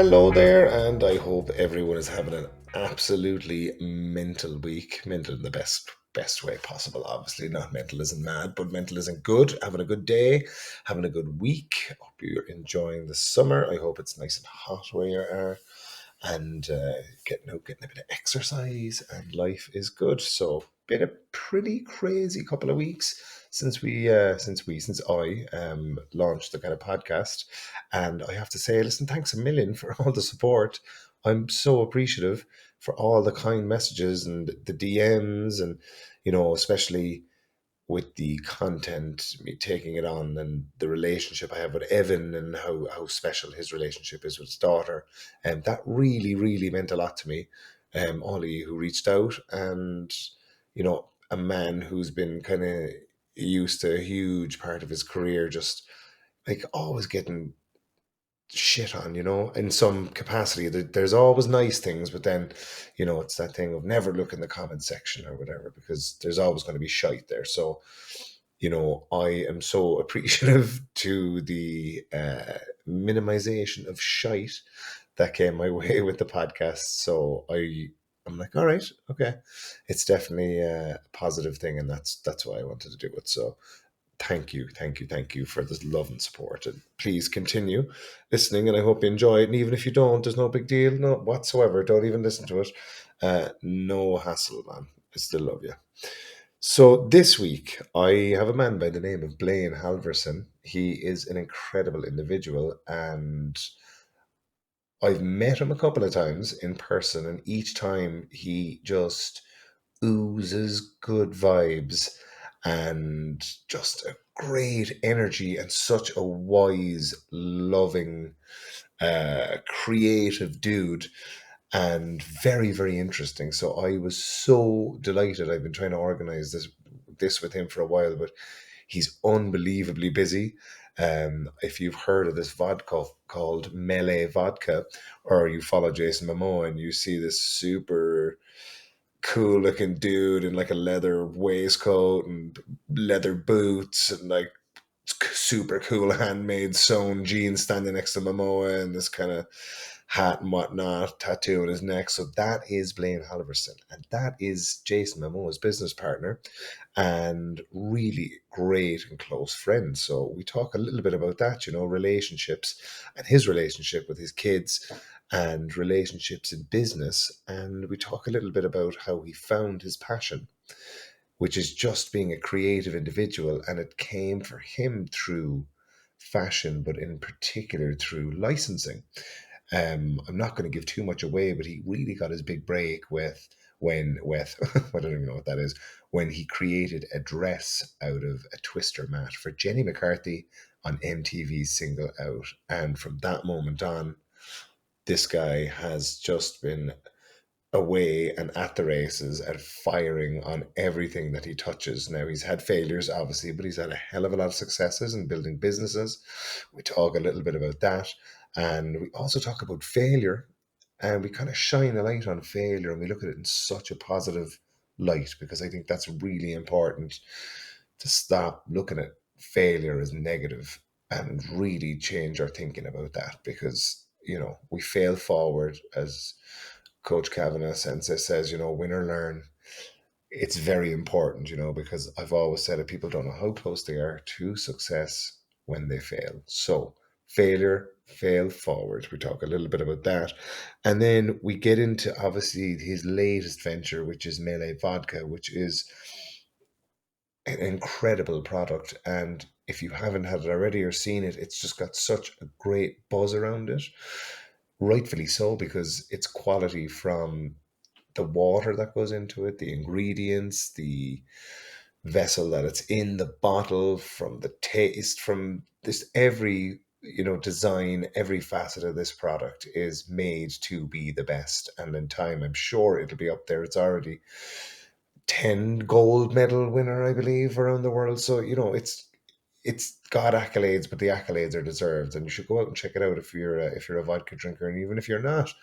Hello there, and I hope everyone is having an absolutely mental week. Mental in the best way possible. Obviously, not mental isn't mad, but mental isn't good. Having a good day, having a good week. Hope you're enjoying the summer. I hope it's nice and hot where you are, and getting a bit of exercise, and life is good. So, been a pretty crazy couple of weeks since I launched the kind of podcast, and I have to say, listen, thanks a million for all the support. I'm so appreciative for all the kind messages and the DMs, and especially with the content, me taking it on, and the relationship I have with Evan, and how special his relationship is with his daughter. And that really, really meant a lot to me. All of you who reached out, and a man who's been kind of used to a huge part of his career, just like always getting shit on, in some capacity. There's always nice things, but then, it's that thing of never look in the comment section or whatever, because there's always going to be shite there. So, I am so appreciative to the minimization of shite that came my way with the podcast. So I'm like, all right, okay, it's definitely a positive thing, and that's why I wanted to do it. So thank you, thank you, thank you for this love and support. And please continue listening, and I hope you enjoy it. And even if you don't, there's no big deal, no whatsoever. Don't even listen to it. No hassle, man. I still love you. So this week, I have a man by the name of Blaine Halvorson. He is an incredible individual, and I've met him a couple of times in person, and each time he just oozes good vibes and just a great energy, and such a wise, loving, creative dude, and very, very interesting. So I was so delighted. I've been trying to organize this with him for a while, but he's unbelievably busy. If you've heard of this vodka called Meili Vodka, or you follow Jason Mamoa and you see this super cool looking dude in like a leather waistcoat and leather boots, and like super cool handmade sewn jeans standing next to Momoa, and this kind of hat and whatnot, tattoo on his neck. So that is Blaine Halvorson, and that is Jason Mamoa's business partner, and really great and close friend. So we talk a little bit about that, relationships, and his relationship with his kids, and relationships in business. And we talk a little bit about how he found his passion, which is just being a creative individual. And it came for him through fashion, but in particular through licensing. I'm not going to give too much away, but he really got his big break with I don't even know what that is, when he created a dress out of a twister mat for Jenny McCarthy on MTV's Single Out. And from that moment on, this guy has just been away and at the races and firing on everything that he touches. Now, he's had failures, obviously, but he's had a hell of a lot of successes in building businesses. We talk a little bit about that. And we also talk about failure, and we kind of shine a light on failure, and we look at it in such a positive light, because I think that's really important, to stop looking at failure as negative and really change our thinking about that. Because we fail forward, as Coach Kavanagh Sensei says, win or learn. It's very important, because I've always said that people don't know how close they are to success when they fail. So, failure, fail forward. We talk a little bit about that. And then we get into, obviously, his latest venture, which is Meili Vodka, which is an incredible product. And if you haven't had it already or seen it, it's just got such a great buzz around it. Rightfully so, because it's quality from the water that goes into it, the ingredients, the vessel that it's in, the bottle, from the taste, from this every design, every facet of this product is made to be the best. And in time, I'm sure it'll be up there. It's already 10 gold medal winner, I believe, around the world. So it's got accolades, but the accolades are deserved, and you should go out and check it out if you're a vodka drinker, and even if you're not,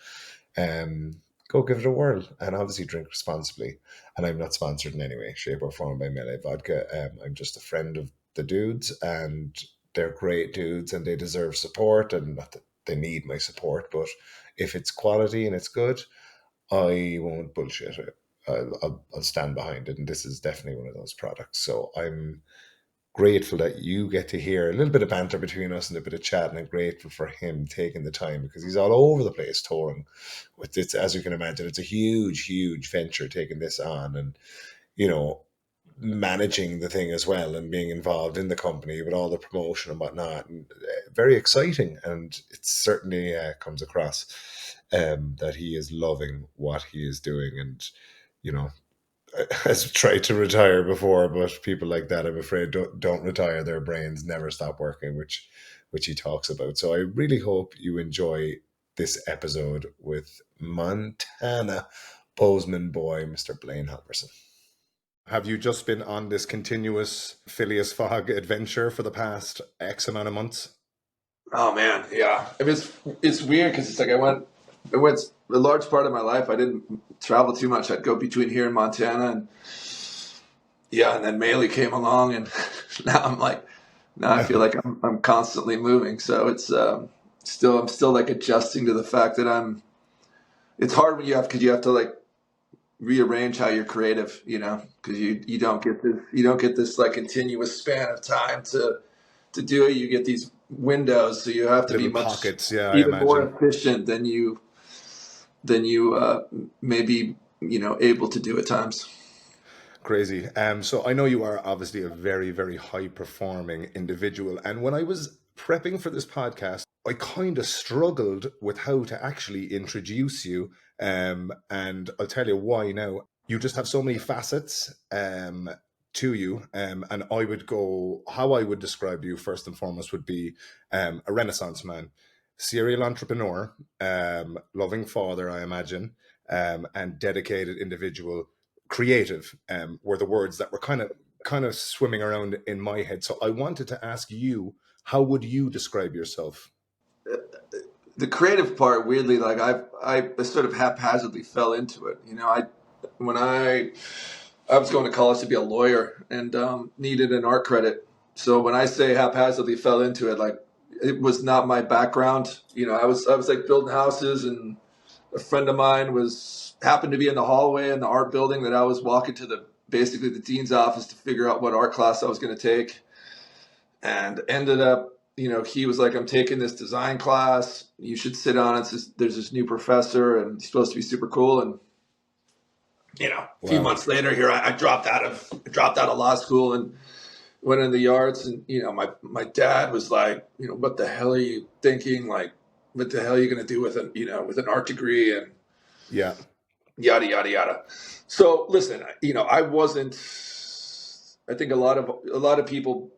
um, go give it a whirl, and obviously drink responsibly. And I'm not sponsored in any way, shape, or form by Melee Vodka. I'm just a friend of the dudes, and they're great dudes, and they deserve support. And not that they need my support. But if it's quality and it's good, I won't bullshit it. I'll stand behind it, and this is definitely one of those products. So I'm grateful that you get to hear a little bit of banter between us and a bit of chat, and I'm grateful for him taking the time, because he's all over the place touring with this. As you can imagine, it's a huge venture taking this on, and you know, managing the thing as well, and being involved in the company with all the promotion and whatnot, and very exciting. And it certainly comes across that he is loving what he is doing. And you know, has tried to retire before, but people like that, I'm afraid, don't retire. Their brains never stop working, which he talks about. So I really hope you enjoy this episode with Montana Bozeman boy, Mr. Blain Halvorson. Have you just been on this continuous Phileas Fogg adventure for the past X amount of months? Oh man, yeah. I mean, it's weird because it's like I went a large part of my life. I didn't travel too much. I'd go between here and Montana, and yeah, and then Meili came along, and now I feel like I'm constantly moving. So it's I'm still like adjusting to the fact that It's hard when because you have to like rearrange how you're creative, because you don't get this like continuous span of time to do it. You get these windows, so you have to Little be much pockets, yeah, I even more imagine. efficient than you maybe able to do at times. Crazy. So I know you are obviously a very high performing individual. And when I was prepping for this podcast, I kind of struggled with how to actually introduce you. And I'll tell you why now. You just have so many facets to you. And how I would describe you first and foremost would be a Renaissance man, serial entrepreneur, loving father, I imagine, and dedicated individual. Creative were the words that were kind of swimming around in my head. So I wanted to ask you, how would you describe yourself? The creative part, weirdly, like I sort of haphazardly fell into it. When I was going to college to be a lawyer and needed an art credit. So when I say haphazardly fell into it, like it was not my background. I was like building houses, and a friend of mine happened to be in the hallway in the art building that I was walking to basically the dean's office to figure out what art class I was going to take, and ended up. He was like, "I'm taking this design class. You should sit on it. There's this new professor, and he's supposed to be super cool." And a few Wow. months later, here I dropped out of law school and went into the arts. And my dad was like, "What the hell are you thinking? Like, what the hell are you going to do with an art degree?" And Yeah. yada yada yada. So listen, I wasn't. I think a lot of people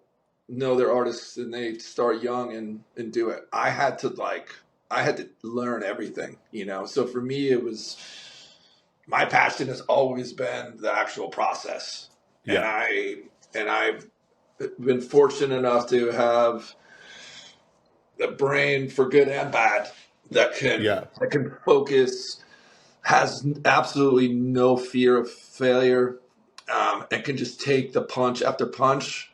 know they're artists and they start young and do it. I had to learn everything. So for me, it was. My passion has always been the actual process. And Yeah. I've been fortunate enough to have a brain for good and bad that Yeah. can focus, has absolutely no fear of failure, and can just take the punch after punch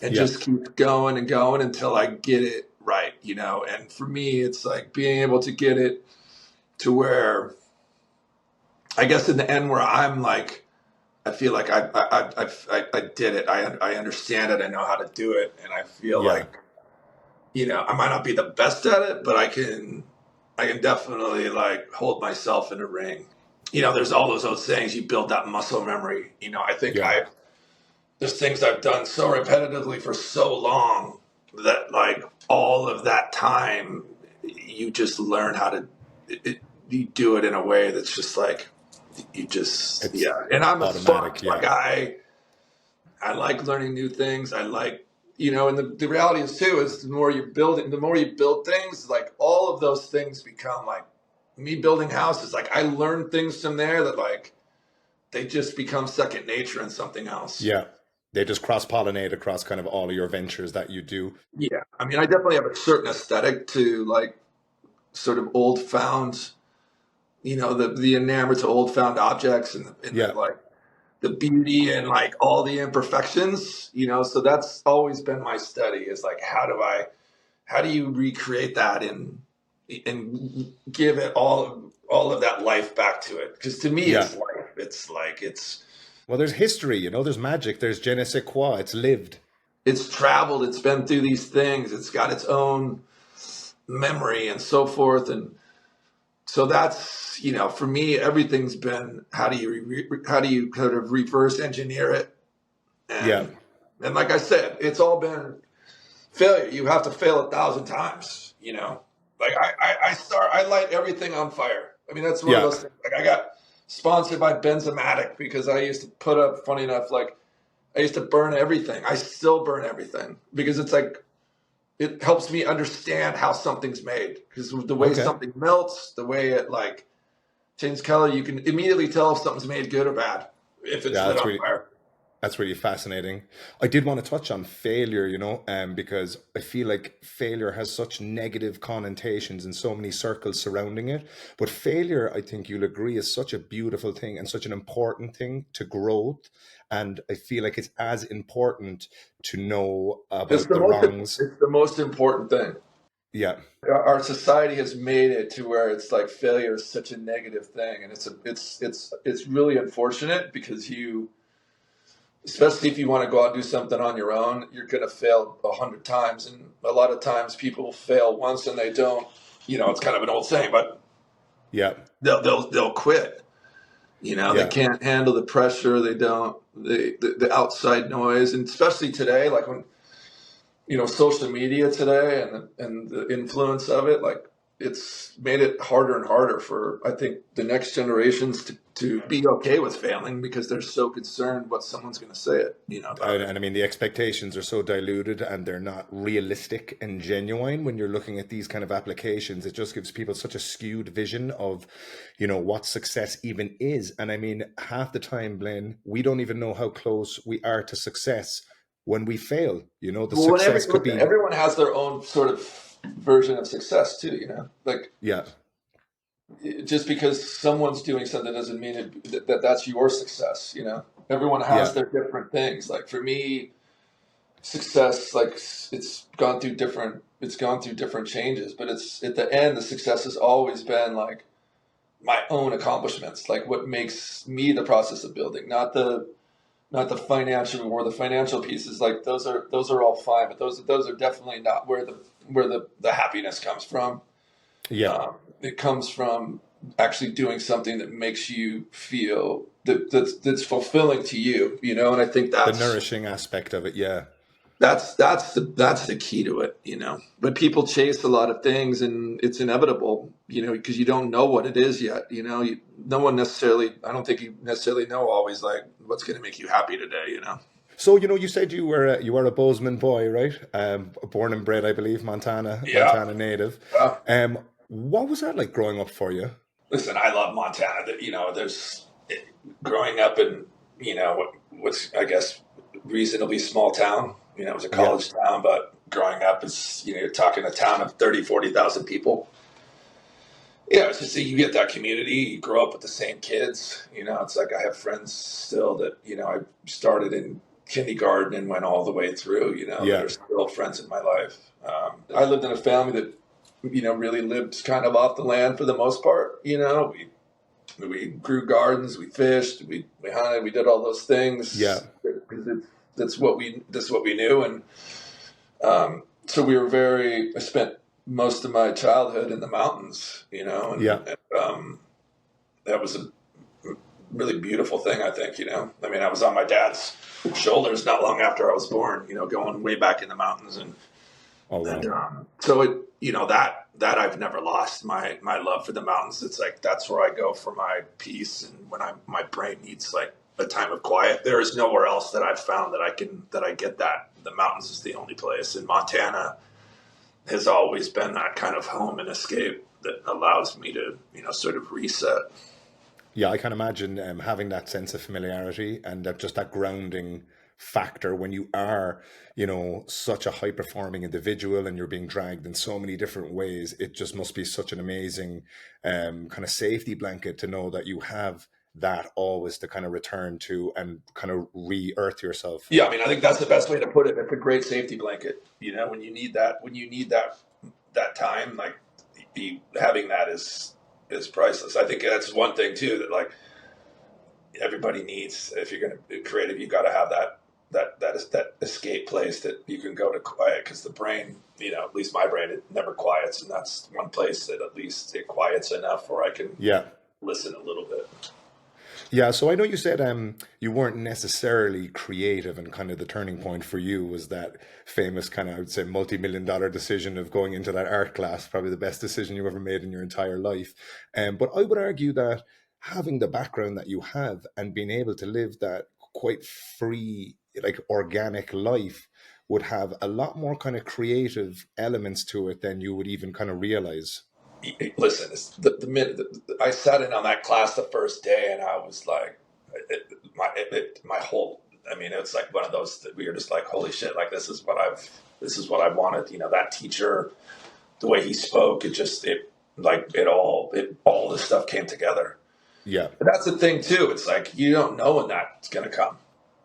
and Yeah. just keep going and going until I get it right. And for me, it's like being able to get it to where, I guess in the end, where I'm like, I feel like I did it. I understand it. I know how to do it, and I feel Yeah. like I might not be the best at it, but I can definitely like hold myself in a ring. There's all those old sayings. You build that muscle memory. I think Yeah. there's things I've done so repetitively for so long that like all of that time, you just learn how to. You do it in a way that's just like. It's Yeah. And I'm a automatic. sponge. Like Yeah. I like learning new things. I like, and the reality is too, is the more you build things, like all of those things become like me building houses. Like I learn things from there that like, they just become second nature and something else. Yeah. They just cross pollinate across kind of all of your ventures that you do. Yeah. I mean, I definitely have a certain aesthetic to like sort of old found, the enamor to old found objects and the Yeah. like, the beauty and like all the imperfections, so that's always been my study is like, how do you recreate that in and give it all of that life back to it. Because to me, Yeah. it's life. It's like Well, there's history, there's magic, there's je ne sais quoi, it's lived. it's traveled, it's been through these things, it's got its own memory and so forth. And so that's, for me, everything's been how do you kind of reverse engineer it, Yeah. and like I said, it's all been failure. You have to fail 1,000 times. Like I light everything on fire. I mean, that's one of Yeah. those things. Like I got sponsored by Benzomatic because I used to put up, funny enough, like I used to burn everything. I still burn everything because it's like it helps me understand how something's made, because the way Okay. something melts, the way it like changes color, you can immediately tell if something's made good or bad if it's Yeah, lit that's on really fire. That's really fascinating. I did want to touch on failure, because I feel like failure has such negative connotations in so many circles surrounding it. But failure, I think you'll agree, is such a beautiful thing and such an important thing to growth. And I feel like it's as important to know It's about the the most wrongs. it's the most important thing. Yeah, Our society has made it to where it's like failure is such a negative thing, and it's really unfortunate because especially if you want to go out and do something on your own, you're going to fail 100 times, and a lot of times people fail once and they don't. It's kind of an old saying, but yeah, they'll quit. They yeah, can't handle the pressure. They don't the outside noise, and especially today, like when social media today and the influence of it, like it's made it harder and harder for, I think, the next generations to be okay with failing because they're so concerned what someone's going to say about it. and I mean the expectations are so diluted and they're not realistic and genuine. When you're looking at these kind of applications, it just gives people such a skewed vision of what success even is. And I mean, half the time, Blaine, we don't even know how close we are to success when we fail. The Well, success could listen, be, everyone has their own sort of version of success too. Like yeah, just because someone's doing something doesn't mean that's your success. Everyone has yeah, their different things. Like for me, success, like it's gone through different changes, but it's at the end, the success has always been like my own accomplishments, like what makes me the process of building, not the financial or the financial pieces. Like those are all fine, but those are definitely not where the happiness comes from. yeah. It comes from actually doing something that makes you feel that's fulfilling to you, and I think The that's nourishing aspect of it, yeah. that's the key to it. But people chase a lot of things, and it's inevitable, because you don't know what it is yet. No one necessarily. I don't think you necessarily know always like what's going to make you happy today. So you said you were a Bozeman boy, right? Born and bred, I believe, Yeah. Montana native. Uh, What was that like growing up for you? Listen, I love Montana. That there's growing up in what's, I guess, reasonably small town. It was a Yeah, college town, but growing up is you're talking a town of 30, 40,000 people. Yeah, it's just you get that community. You grow up with the same kids. It's like I have friends still that I started in kindergarten and went all the way through. That yeah, are still friends in my life. I lived in a family that really lived kind of off the land for the most part. We grew gardens, we fished, we hunted, we did all those yeah, things because that's what we knew, and so we were very. I spent most of my childhood in the mountains, yeah. and that was a really beautiful thing. I think, I mean, I was on my dad's shoulders not long after I was born, going way back in the mountains, and Oh and wow. so it, that I've never lost my love for the mountains. It's like that's where I go for my peace, and when my brain needs like a time of quiet. There is nowhere else that I've found that I get that. The mountains is the only place, and Montana has always been that kind of home and escape that allows me to sort of reset. Yeah, I can imagine having that sense of familiarity and just that grounding factor when you are, such a high performing individual and you're being dragged in so many different ways. It just must be such an amazing kind of safety blanket to know that you have that always to kind of return to and kind of re-earth yourself. Yeah, I mean, I think that's the best way to put it. It's a great safety blanket. When you need that time, like having that is priceless. I think that's one thing too that like everybody needs. If you're going to be creative, you got to have that escape place that you can go to quiet, because the brain, at least my brain, it never quiets, and that's one place that at least it quiets enough where I can Yeah. listen a little bit. Yeah, so I know you said you weren't necessarily creative, and kind of the turning point for you was that famous kind of, I would say, multi-million-dollar decision of going into that art class, probably the best decision you ever made in your entire life. But I would argue that having the background that you have and being able to live that quite free, like organic life would have a lot more kind of creative elements to it than you would even kind of realize. Listen, the minute I sat in on that class the first day, and I was like, my whole. I mean, it's like one of those that we were just like, holy shit! Like this is what I wanted. That teacher, the way he spoke, all this stuff came together. Yeah, But that's the thing too. It's like you don't know when that's going to come.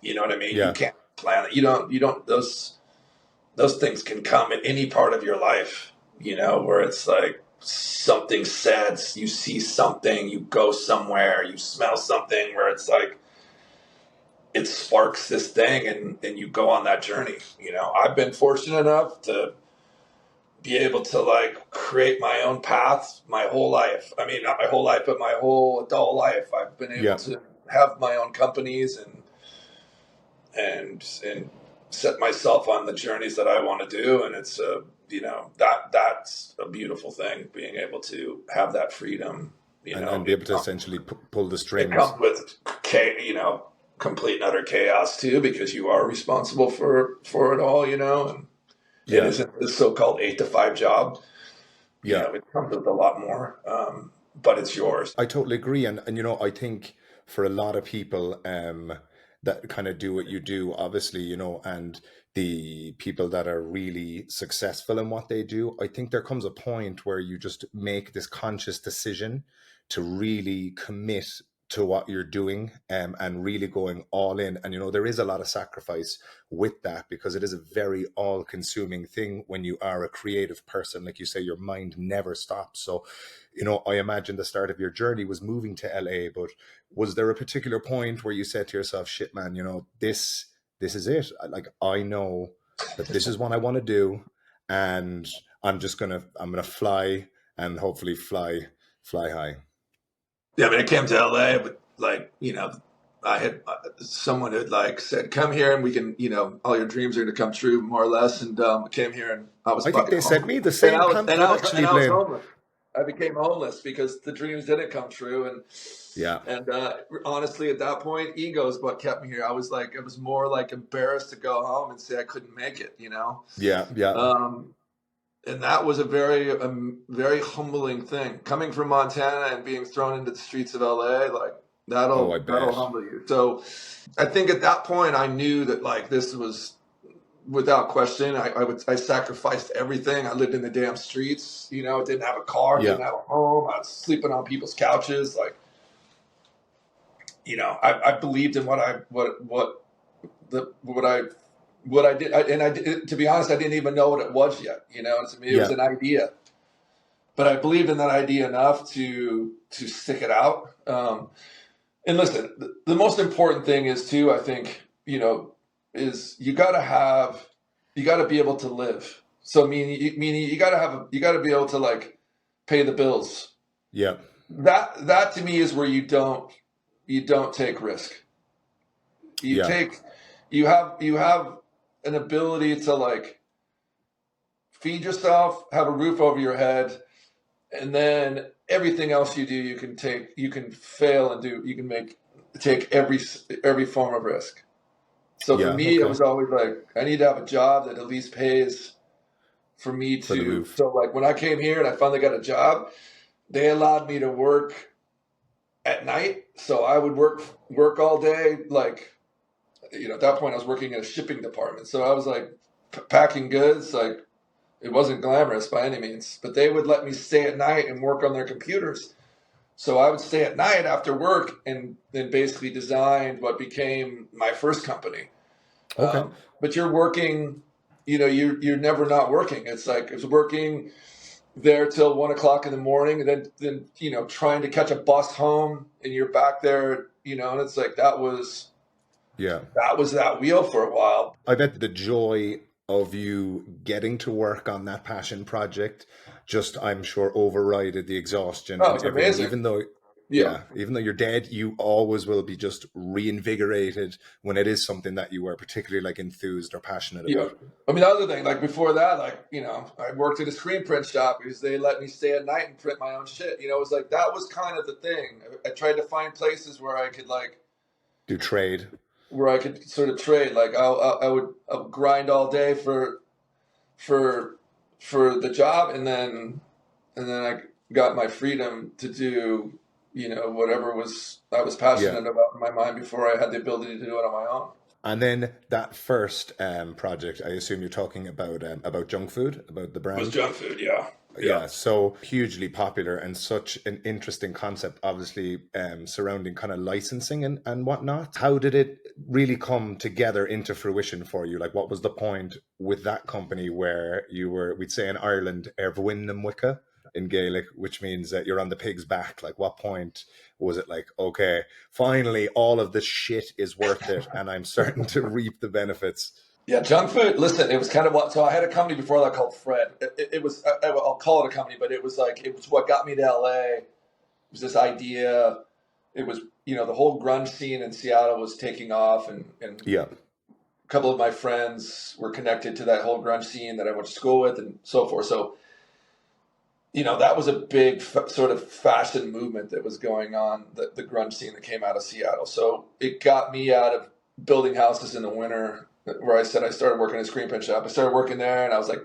You know what I mean? You yeah, can't plan it. You don't. Those things can come in any part of your life. Where it's like something said, you see something, you go somewhere, you smell something, where it's like it sparks this thing, and you go on that journey. I've been fortunate enough to be able to like create my own path my whole life. I mean, not my whole life, but my whole adult life. I've been able yeah. to have my own companies and set myself on the journeys that I want to do. And it's that's a beautiful thing, being able to have that freedom. And be able to essentially pull the It strings. comes with complete and utter chaos too, because you are responsible for it all. And it Yeah, isn't the so-called 8 to 5 job. yeah. It comes with a lot more, but it's yours. I totally agree, and I think for a lot of people that kind of do what you do, obviously, and the people that are really successful in what they do, I think there comes a point where you just make this conscious decision to really commit to what you're doing, and really going all in. And there is a lot of sacrifice with that, because it is a very all-consuming thing when you are a creative person. Like you say, your mind never stops. So I imagine the start of your journey was moving to LA, but was there a particular point where you said to yourself, shit, man, this is it. Like, I know that this is what I want to do, and I'm gonna fly, and hopefully fly high. Yeah, I mean, I came to LA, but like, I had someone had like said, "Come here, and we can, all your dreams are going to come true, more or less." And I came here, and I was I think fucking they sent homeless, me the and same pamphlet, actually, I was Blaine. homeless. I became homeless because the dreams didn't come true, Yeah, and honestly, at that point, ego is what kept me here. I was more like embarrassed to go home and say I couldn't make it. yeah, yeah. Um, and that was a very humbling thing, coming from Montana and being thrown into the streets of LA. Like Oh, I that'll bet. humble you. So I think at that point I knew that like this was without question. I sacrificed everything. I lived in the damn streets. Didn't have a car, Yeah, didn't have a home. I was sleeping on people's couches. Like I believed in what I did, and I did, to be honest, I didn't even know what it was yet. To me, it was yeah, an idea, but I believed in that idea enough to stick it out. And listen, the most important thing is too, I think, is you got to be able to live. So meaning you got to be able to like pay the bills. yeah, That to me is where you don't take risk. You yeah, take you have an ability to like feed yourself, have a roof over your head, and then everything else you do, you can fail and take every form of risk. So for yeah. me, it Okay, was always like I need to have a job that at least pays for me for the to. roof. So like when I came here and I finally got a job, they allowed me to work at night. So I would work all day. Like at that point, I was working in a shipping department. So I was like packing goods. Like it wasn't glamorous by any means, but they would let me stay at night and work on their computers. So I would stay at night after work and then basically designed what became my first company. Okay. But you're working, you're never not working. It's like it's working. there till 1 o'clock in the morning, and then trying to catch a bus home, and you're back there, and it's like Yeah. that was that wheel for a while. I bet the joy of you getting to work on that passion project just, I'm sure, overrided the exhaustion Oh, and it's everything. amazing. Even though, Yeah. yeah, even though you're dead, you always will be just reinvigorated when it is something that you were particularly like enthused or passionate Yeah. about. I mean, the other thing, like before that, like, I worked at a screen print shop because they let me stay at night and print my own shit. It was like, that was kind of the thing. I tried to find places where I could Do trade. sort of trade. Like I would grind all day for, for the job. And then I got my freedom to do, whatever I was Yeah. passionate about in my mind before I had the ability to do it on my own. And then that first project, I assume you're talking about junk food, about the Was brand. junk food. Yeah. Yeah. Yeah, so hugely popular and such an interesting concept, obviously, surrounding kind of licensing and whatnot. How did it really come together into fruition for you? Like, what was the point with that company where you were, we'd say in Ireland, Erfwin in Gaelic, which means that you're on the pig's back? Like, what point was it like, okay, finally, all of this shit is worth it and I'm starting to reap the benefits? Yeah, junk food. Listen, it was kind of what. So I had a company before that called Fred. It was. I'll call it a company, but it was what got me to LA. It was this idea. It was the whole grunge scene in Seattle was taking off, and Yeah, a couple of my friends were connected to that whole grunge scene that I went to school with, and so forth. So that was a big sort of fashion movement that was going on. The grunge scene that came out of Seattle. So it got me out of building houses in the winter, where I said I started working in a screen print shop. I started working there, and I was like,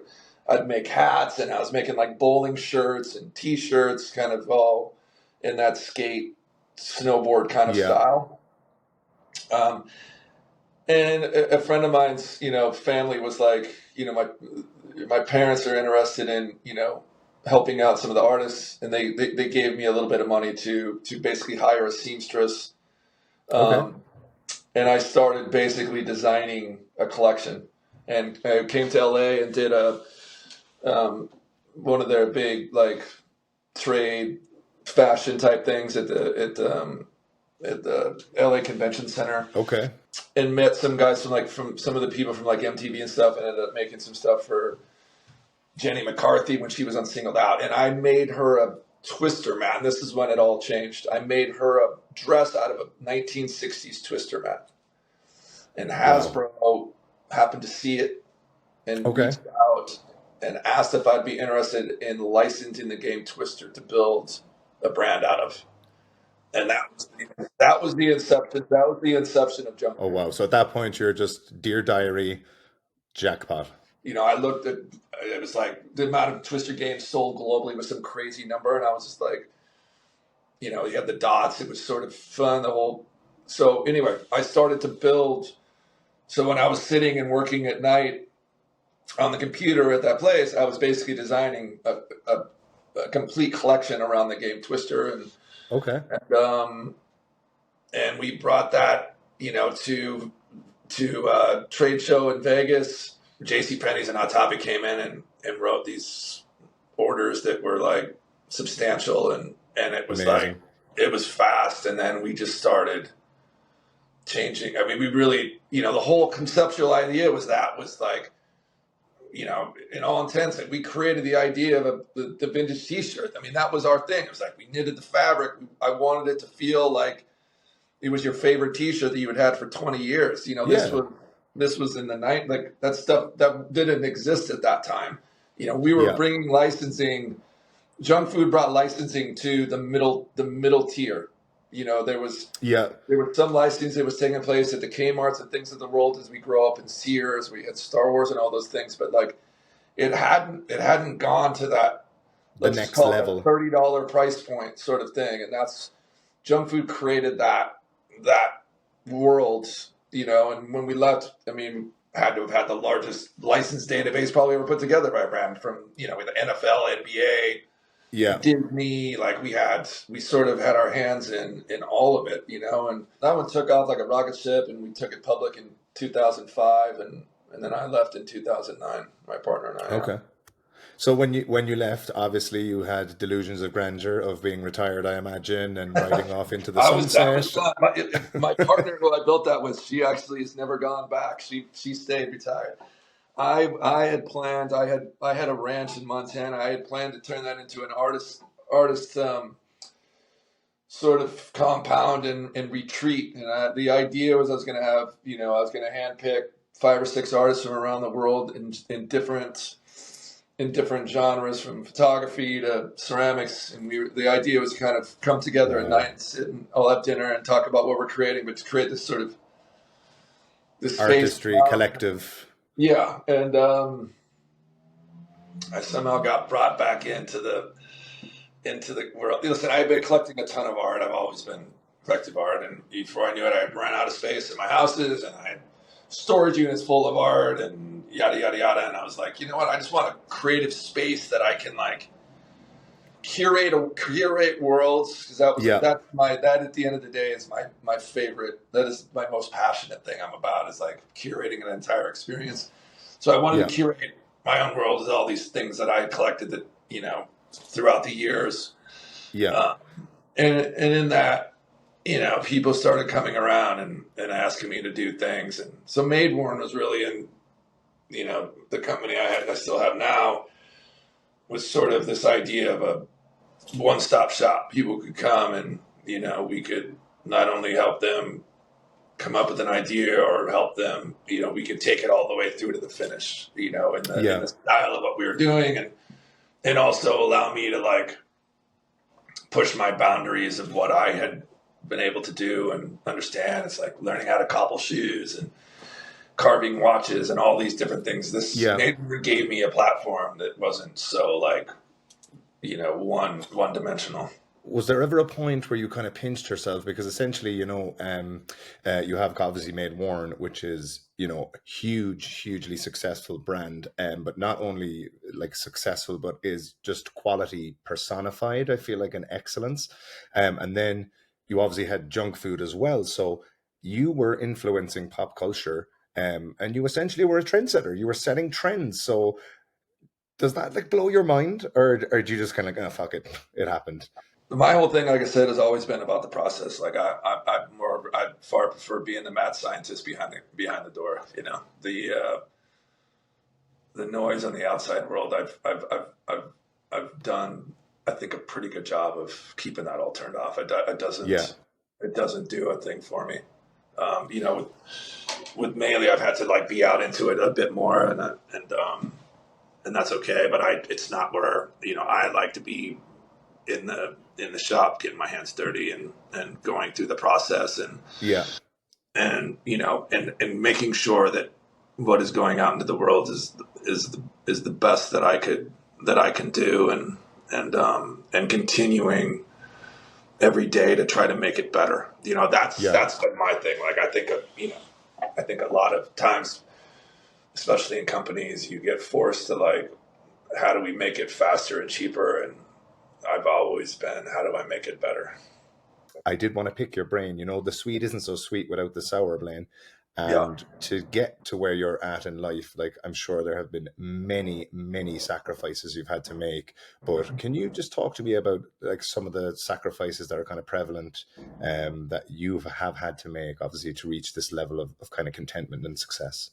I'd make hats, and I was making like bowling shirts and T-shirts, kind of all in that skate snowboard kind of yeah, style. Um, and a friend of mine's, family was like, my parents are interested in, helping out some of the artists, and they gave me a little bit of money to basically hire a seamstress. okay, Um, and I started basically designing a collection. And I came to LA and did um, one of their big like trade fashion type things at the LA Convention Center, okay. and met some guys from some of the people from like MTV and stuff, and ended up making some stuff for Jenny McCarthy when she was on Singled Out. And I made her a twister mat. And this is when it all changed. I made her a dress out of a 1960s twister mat. And Wow. Hasbro happened to see it and Okay. reached out and asked if I'd be interested in licensing the game Twister to build a brand out of. And that was the inception. That was the inception of junk Oh food. wow. So at that point you're just Dear Diary jackpot. I looked at it was like the amount of Twister games sold globally was some crazy number, and I was just like, you had the dots. It was sort of fun. The whole. So anyway, I started to build. So when I was sitting and working at night on the computer at that place, I was basically designing a complete collection around the game Twister, Okay. and we brought that to a trade show in Vegas. J.C. Penney's and Hot Topic came in and wrote these orders that were like substantial, and it was like Amazing. it was fast, and then we just started changing. I mean, we really, the whole conceptual idea was like, in all intents, we created the idea of the vintage T-shirt. I mean, that was our thing. It was like we knitted the fabric. I wanted it to feel like it was your favorite T-shirt that you had had for 20 years. Yeah. This was in the night. Like that stuff that didn't exist at that time. We were Yeah. bringing licensing. Junk food brought licensing to the middle tier. There was Yeah. some licensing that was taking place at the Kmart's and things of the world as we grow up in Sears. We had Star Wars and all those things, but like it hadn't gone to that. The Let's just next call it a level. $30 price point sort of thing, and that's junk food created that world. And when we left, I mean, had to have had the largest license database probably ever put together by a brand from the NFL, NBA, Yeah. Disney. Like we sort of had our hands in all of it, and that one took off like a rocket ship, and we took it public in 2005, and then I left in 2009. My partner and I. Okay. So when you left, obviously you had delusions of grandeur of being retired, I imagine, and riding off into the That was sunset. done. My partner who I built that with, she actually has never gone back. She stayed retired. I had planned. I had a ranch in Montana. I had planned to turn that into an artist sort of compound and retreat. And the idea was I was going to have, I was going to handpick 5 or 6 artists from around the world in different genres, from photography to ceramics. And the idea was to kind of come together at Wow. night and sit and all have dinner and talk about what we're creating, but to create this sort of this space Artistry around. collective. Yeah. And I somehow got brought back into the world. Listen, I've been collecting a ton of art. I've always been collecting art, and before I knew it, I had run out of space in my houses, and I had storage units full of art, and yada yada yada. And I was like, you know what? I just want a creative space that I can like curate worlds, because Yeah, that at the end of the day is my favorite. That is my most passionate thing I'm about, is like curating an entire experience. So I wanted yeah, to curate my own world with all these things that I had collected that throughout the years. yeah, Uh, and in that, people started coming around and asking me to do things. And so Maidworn was really in, the company I still have now, was sort of this idea of a one-stop shop. People could come and, we could not only help them come up with an idea or help them, we could take it all the way through to the finish, in yeah, the style of what we were doing. And also allow me to like push my boundaries of what I had been able to do and understand. It's like learning how to cobble shoes and carving watches and all these different things. This yeah. maybe gave me a platform that wasn't so like, one dimensional. Was there ever a point where you kind of pinched yourself? Because essentially, you have obviously made Warren, which is, hugely successful brand, but not only like successful, but is just quality personified. I feel like an excellence. And then you obviously had junk food as well. So you were influencing pop culture, and you essentially were a trendsetter. You were setting trends. So does that like blow your mind, or do you just kind of like, oh, fuck it, it happened? My whole thing, like I said, has always been about the process. Like I far prefer being the mad scientist behind the door. The noise on the outside world. I've done, I think, a pretty good job of keeping that all turned off. Yeah. It doesn't do a thing for me. With Meili, I've had to like be out into it a bit more, and that's okay. But it's not where I like to be in the shop, getting my hands dirty and going through the process Yeah, and making sure that what is going out into the world is the best that I can do and continuing every day to try to make it better. yeah. That's been my thing. Like I think a lot of times, especially in companies, you get forced to like, how do we make it faster and cheaper? And I've always been, how do I make it better? I did want to pick your brain. The sweet isn't so sweet without the sour, Blaine. Yeah. And to get to where you're at in life, like I'm sure there have been many, many sacrifices you've had to make. But can you just talk to me about like some of the sacrifices that are kind of prevalent, that you have had to make, obviously, to reach this level of kind of contentment and success?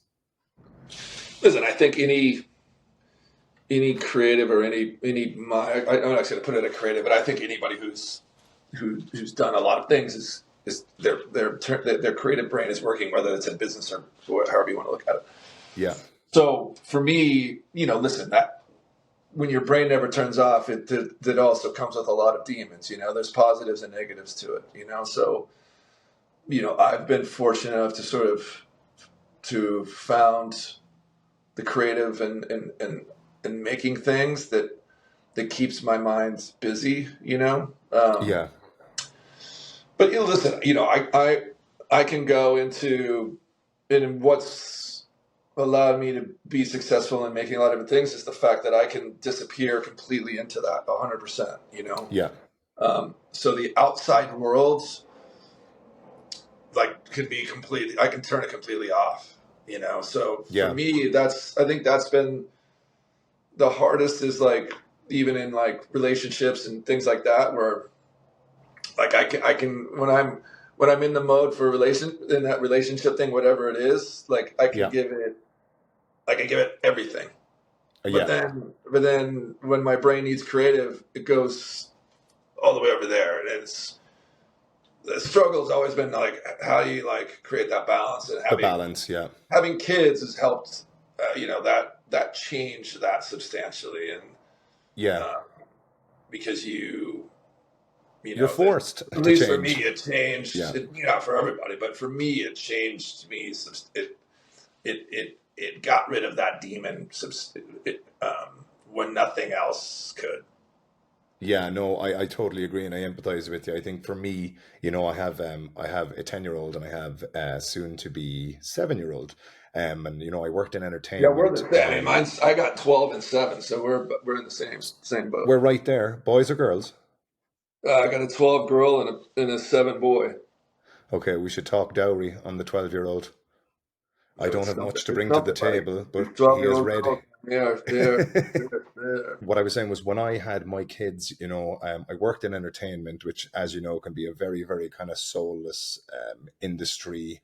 Listen, I think any creative or I'm not going to put it a creative, but I think anybody who's done a lot of things is their creative brain is working, whether it's in business or however you want to look at it. Yeah, So for me, listen, that when your brain never turns off, that also comes with a lot of demons. There's positives and negatives to it. So I've been fortunate enough to sort of to found the creative and making things that keeps my mind busy. yeah, But listen, I can go into what's allowed me to be successful in making a lot of different things is the fact that I can disappear completely into that 100%. yeah, So the outside worlds like could be completely. I can turn it completely off. So for yeah. me, I think that's been the hardest is like even in like relationships and things like that, where like I can when I'm in the mode for in that relationship thing, whatever it is, like Yeah. I can give it everything. Yeah. But then when my brain needs creative, it goes all the way over there, and it's the struggle has always been like how do you like create that balance, and The balance. Yeah. having kids has helped, that changed that substantially, and Yeah. uh, because You're that forced at to least for me change. it changed. Yeah. Not for everybody, but for me it changed me. It got rid of that demon when nothing else could. Yeah, no, I totally agree and I empathize with you. I think for me, I have a 10-year-old and I have a soon to be 7-year-old. And I worked in Yeah, we're entertainment. the same. I mean, I got 12 and 7, so we're in the same boat. We're right there. Boys or girls? I got a 12 girl and a 7 boy. Okay, we should talk dowry on the 12-year-old. I No, don't have much to it's bring to the something, buddy. table, These but he is 12-year-old ready. girls, they're. What I was saying was when I had my kids, I worked in entertainment, which, as you know, can be a very, very kind of soulless industry,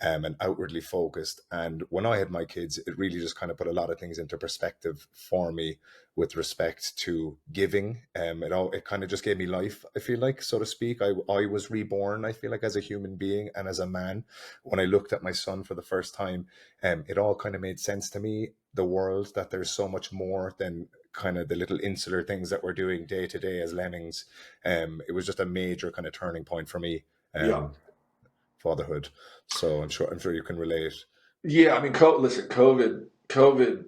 and outwardly focused. And when I had my kids, it really just kind of put a lot of things into perspective for me with respect to giving. It kind of just gave me life, I feel like, so to speak. I was reborn, I feel like, as a human being and as a man. When I looked at my son for the first time, it all kind of made sense to me, the world, that there's so much more than kind of the little insular things that we're doing day to day as lemmings. It was just a major kind of turning point for me. Yeah. Fatherhood. So I'm sure you can relate. Yeah, I mean, listen, COVID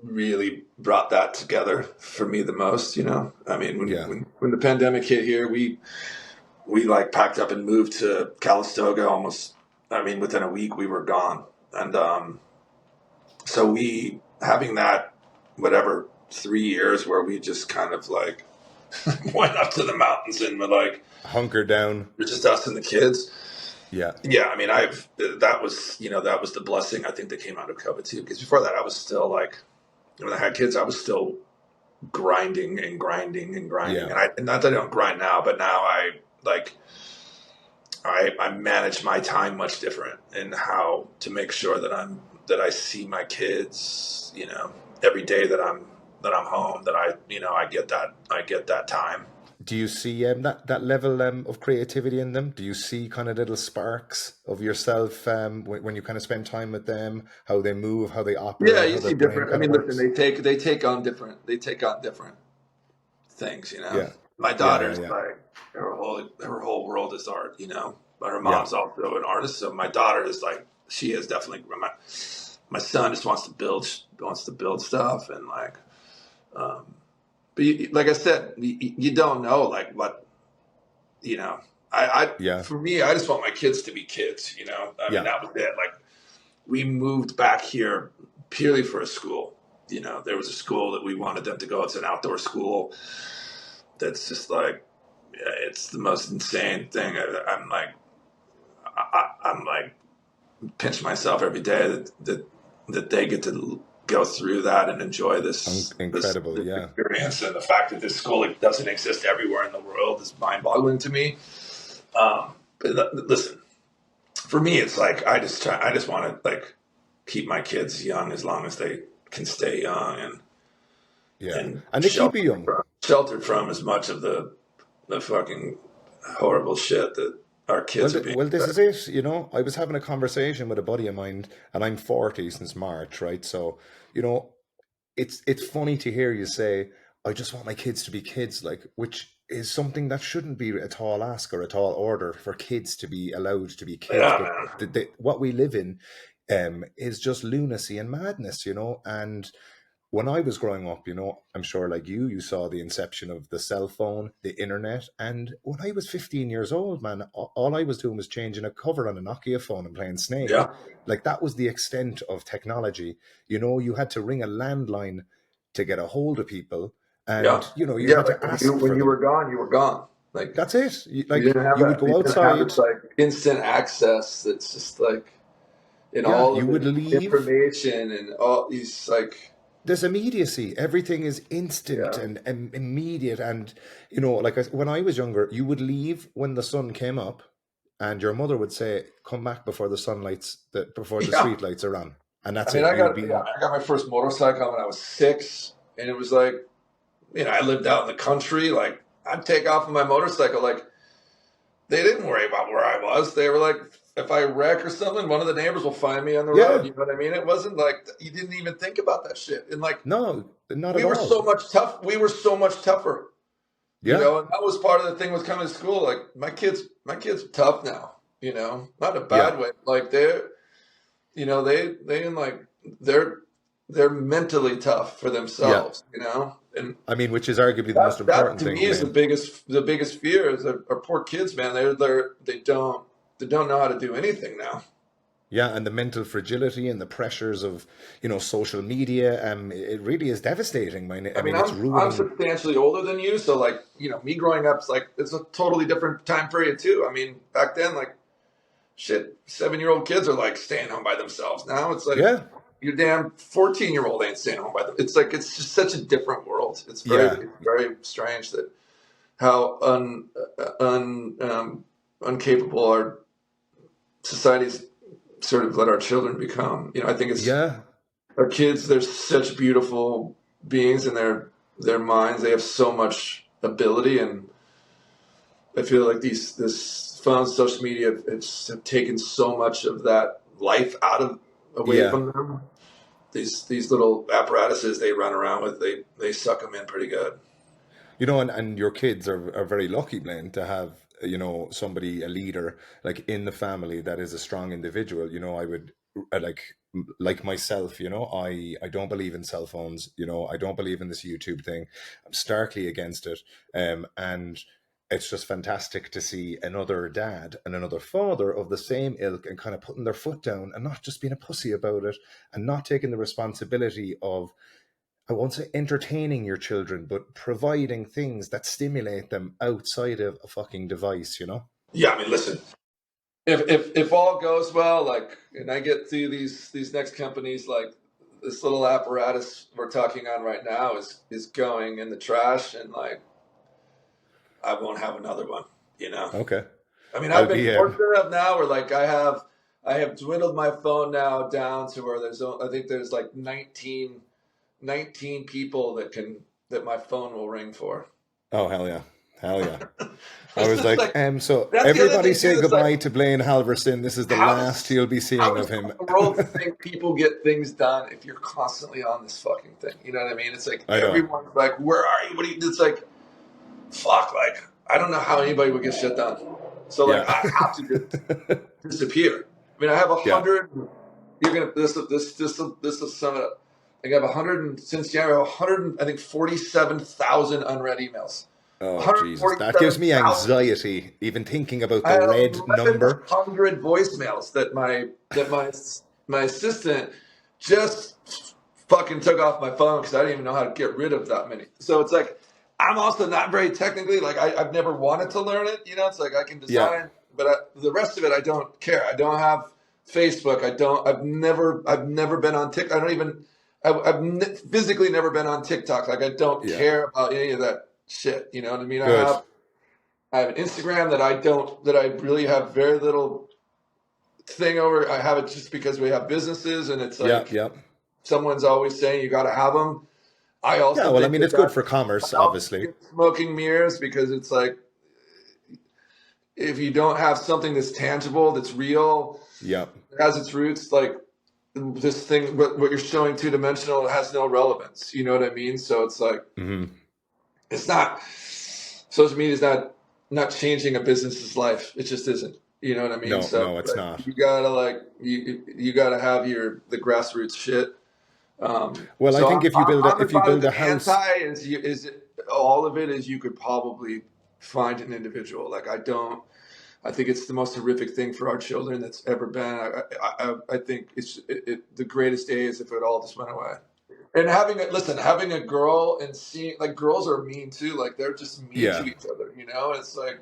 really brought that together for me the most. I mean, Yeah. when the pandemic hit here, we like packed up and moved to Calistoga almost. I mean, within a week we were gone, and so we having that whatever 3 years where we just kind of like went up to the mountains and we're like Hunker down. we're just us and the kids. Yeah. Yeah, I mean, that was the blessing I think that came out of COVID too. Because before that, I was still like, when I had kids, I was still grinding and grinding and grinding. Yeah. And not that I don't grind now, but now I manage my time much different and how to make sure that I see my kids, every day that I'm home, that I get that time. Do you see that level of creativity in them? Do you see kind of little sparks of yourself when you kind of spend time with them, how they move, how they Yeah, operate, you how their see brain different. I kind of mean, listen, works? they take on different things. Yeah. My Yeah. Yeah. daughter's Yeah. like her whole world is art. But her Yeah. mom's also an artist. So my daughter is like she is definitely my son just wants to build stuff and like. But like I said, you don't know like what you know. Yeah. For me, I just want my kids to be kids. I mean Yeah. that was it. Like we moved back here purely for a school. There was a school that we wanted them to go. It's an outdoor school. That's just like, yeah, it's the most insane thing. I'm like, pinch myself every day that they get to go through that and enjoy Incredible. this Yeah. experience. And the fact that this school doesn't exist everywhere in the world is mind boggling to me. But listen, for me, it's like I just want to like keep my kids young as long as they can stay young Yeah. and And they keep you young. sheltered from as much of the fucking horrible shit that our Well, kids are being. this is it. I was having a conversation with a buddy of mine, and I'm 40 since March, right? So, you know, it's funny to hear you say, "I just want my kids to be kids," like, which is something that shouldn't be a tall ask or a tall order for kids to be allowed to be kids. Yeah, But man. what we live in, is just lunacy and madness, and when I was growing up, I'm sure like you saw the inception of the cell phone, the internet. And when I was 15 years old, man, all I was doing was changing a cover on a Nokia phone and playing Snake. Yeah, Like that was the extent of technology. You had to ring a landline to get a hold of people. yeah, And, you yeah. had Like to ask when for you them. were gone, you were gone. Like That's it. you Like didn't have you would that. You go didn't have outside. this like instant access. That's just like in Yeah, all you of would the leave. information and all these like. There's immediacy. Everything is instant Yeah. and immediate. And, like when I was younger, you would leave when the sun came up, and your mother would say, "Come back before before the Yeah. street lights are on." And I that's mean, it. You'd be, I got my first motorcycle when I was 6, and it was like, I lived out in the country. Like, I'd take off on my motorcycle. Like, they didn't worry about where I was. They were like, if I wreck or something, one of the neighbors will find me on the road. yeah, You know what I mean? It wasn't like you didn't even think about that shit. And like, no, not at we were so all. much tough. We were so much tougher. Yeah, And that was part of the thing with coming to school. Like, my kids are tough now. Not in a yeah, bad way. Like they like they're they're mentally tough for yeah. themselves. And I mean, which is arguably the most that important to thing, me is Blaine. the biggest fear is our poor kids, man. They don't know how to do anything now. Yeah, and the mental fragility and the pressures of, social media. It really is devastating. I I mean, mean, it's I'm ruining. substantially older than you, so like me growing up's like it's a totally different time period too. I mean, back then, like shit, 7-year-old kids are like staying home by themselves. Now it's like Yeah, your damn 14-year-old ain't staying home by them. It's like it's just such a different world. yeah. It's very strange that how uncapable our societies sort of let our children become. I think it's Yeah, our kids. They're such beautiful beings in their minds. They have so much ability, and I feel like this phones, social media have taken so much of that life away yeah. from them. These little apparatuses they run around with, they suck them in pretty good. And your kids are very lucky, Blaine, to have, somebody, a leader, like in the family that is a strong individual. I would, like myself, I don't believe in cell phones. I don't believe in this YouTube thing. I'm starkly against it. And it's just fantastic to see another dad and another father of the same ilk and kind of putting their foot down and not just being a pussy about it and not taking the responsibility of, I won't say entertaining your children, but providing things that stimulate them outside of a fucking device. Yeah, I mean, listen, if all goes well, like, and I get through these next companies, like this little apparatus we're talking on right now is going in the trash, and like I won't have another one. You know, Okay. I mean, I've I'll been be fortunate enough now where like I have dwindled my phone now down to where I think there's like 19 people that my phone will ring for. oh hell yeah. Hell yeah. I It's was just like, like so that's the other everybody thing too. say It's like goodbye to Blaine Halvorson. This is the how last does you'll be how seeing does of him. the world think people get things done if you're constantly on this fucking thing? You know what I mean? It's like I know. everyone's like, "Where are you? What are you?" It's like, fuck. Like I don't know how anybody would get shit done. So like Yeah. I have to just disappear. I mean, I have a Yeah. hundred. You're gonna this will sum it up. I have 100 since January. 100, I think 47,000 unread emails. Oh Jesus. That gives me 147,000. anxiety, even thinking about I the had red number. 1,100 voicemails that my assistant just fucking took off my phone because I didn't even know how to get rid of that many. So it's like I'm also not very technically like I've never wanted to learn it. It's like I can Yeah. design, but the rest of it I don't care. I don't have Facebook. I don't. I've never been on TikTok. I don't even. Physically never been on TikTok. Like I don't Yeah. care about any of that shit. You know what I mean? Good. I have an Instagram that I really have very little thing over. I have it just because we have businesses, and it's Yeah. like Yeah. someone's always saying you got to have them. I Yeah. also Well, I think mean, that it's good for I commerce, also obviously. think it's smoking mirrors because it's like if you don't have something that's tangible, that's real, Yeah. that has its roots, like this thing, what you're showing two dimensional has no relevance. You know what I mean? So it's like Hmm. it's not social media is not changing a business's life. It just isn't. You know what I mean? No, So no, it's like not. you gotta have the grassroots shit. Well, I So think I'm if you about as build an a house, anti is it all of it is you could probably find an individual. Like I don't. I think it's the most horrific thing for our children that's ever been. I think the greatest day is if it all just went away. And having a girl and seeing like girls are mean too. Like they're just mean to yeah, each other. It's like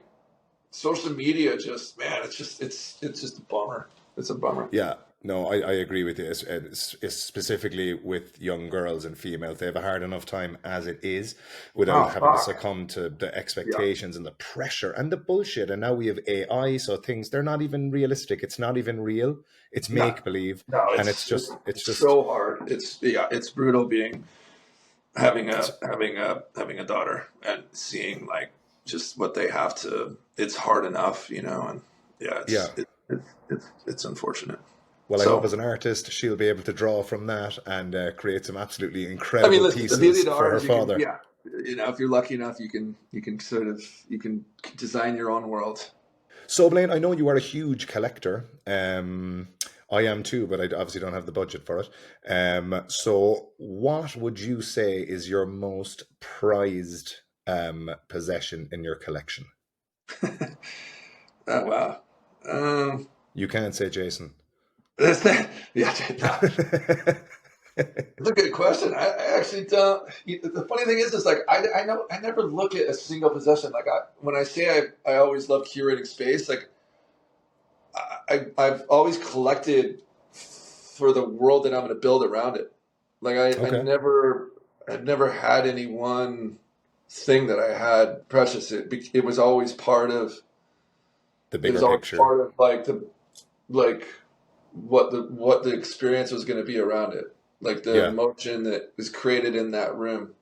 social media just man. It's just a bummer. It's a bummer. yeah. No, I agree with you. It's specifically with young girls and females. They have a hard enough time as it is without Oh having to fuck. succumb to the Yeah. expectations and the pressure and the bullshit. And now we have AI, so things they're not even realistic. It's not even real. It's No. make believe, No, and it's it's just it's it's just so hard. It's brutal being having it's a daughter and seeing like just what they have to. It's hard enough, and yeah, yeah. it's unfortunate. Well, I hope So as an artist she'll be able to draw from that and create some absolutely I mean, incredible listen, the beauty pieces of the for art her is you can, father. yeah, if you're lucky enough, you can design your own world. So, Blaine, I know you are a huge collector. I am too, but I obviously don't have the budget for it. So, what would you say is your most prized possession in your collection? Oh wow. Um, You can't say Jason. that's that. Yeah, no. That's a good question. I actually don't. The funny thing is like I know I never look at a single possession. Like when I say I always love curating space. Like I've always collected for the world that I'm going to build around it. Like Okay, I've never had any one thing that I had precious. It was always part of. the It was bigger always picture. part of like what the experience was going to be around it. Like the Yeah, emotion that was created in that room.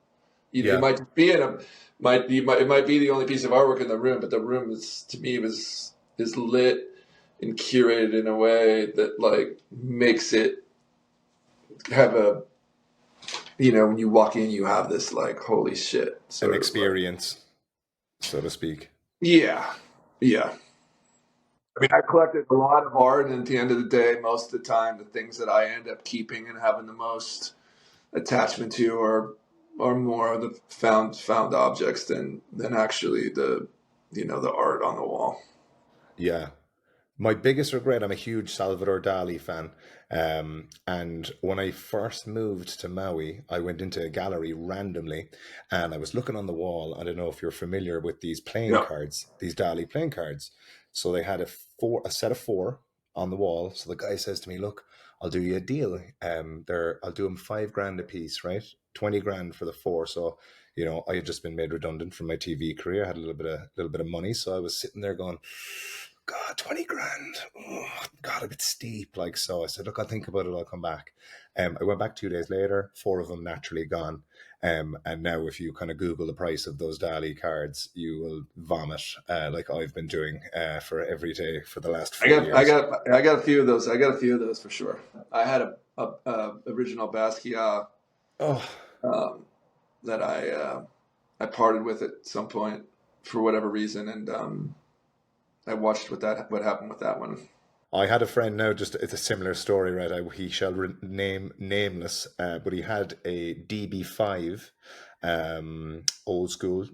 It yeah, might just be in a it might be the only piece of artwork in the room, but the room is to me was is lit and curated in a way that like makes it have a when you walk in you have this like holy shit an sort of like experience, so to speak. yeah yeah. I mean, I collected a lot of art, and at the end of the day, most of the time, the things that I end up keeping and having the most attachment to are more of the found objects than actually the art on the wall. Yeah. My biggest regret, I'm a huge Salvador Dali fan. And when I first moved to Maui, I went into a gallery randomly and I was looking on the wall. I don't know if you're familiar with these playing Yeah. cards, these Dali playing cards. So they had a set of four on the wall. So the guy says to me, "Look, I'll do you a deal. I'll do them 5 grand a piece, right? 20 grand for the four." So, I had just been made redundant from my TV career. I had a little bit of money. So I was sitting there going, God, 20 grand. Oh, God, a bit steep. Like, so I said, look, I'll think about it. I'll come back. I went back 2 days later, four of them naturally gone. And now if you kind of Google the price of those Dali cards, you will vomit, like I've been doing for every day for the last I 4 years. I got a few of those. I got a few of those for sure. I had a original Basquiat Oh, um, that I parted with at some point for whatever reason, and I watched what happened with that one. I had a friend now, just it's a similar story, right? He shall name nameless, but he had a DB5 old school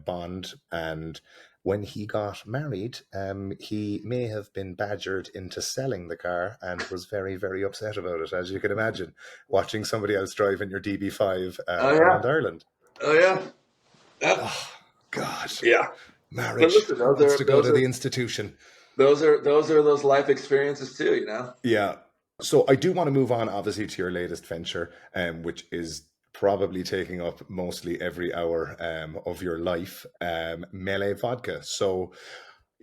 Bond. And when he got married, he may have been badgered into selling the car and was very, very upset about it, as you can imagine, watching somebody else driving your DB5 Oh around yeah, Ireland. oh yeah, yeah, Oh, God. yeah. But Marriage. listen, Who wants to go to the institution? those are those life experiences too. Yeah. So I do want to move on, obviously, to your latest venture, which is probably taking up mostly every hour of your life, Meili Vodka. So,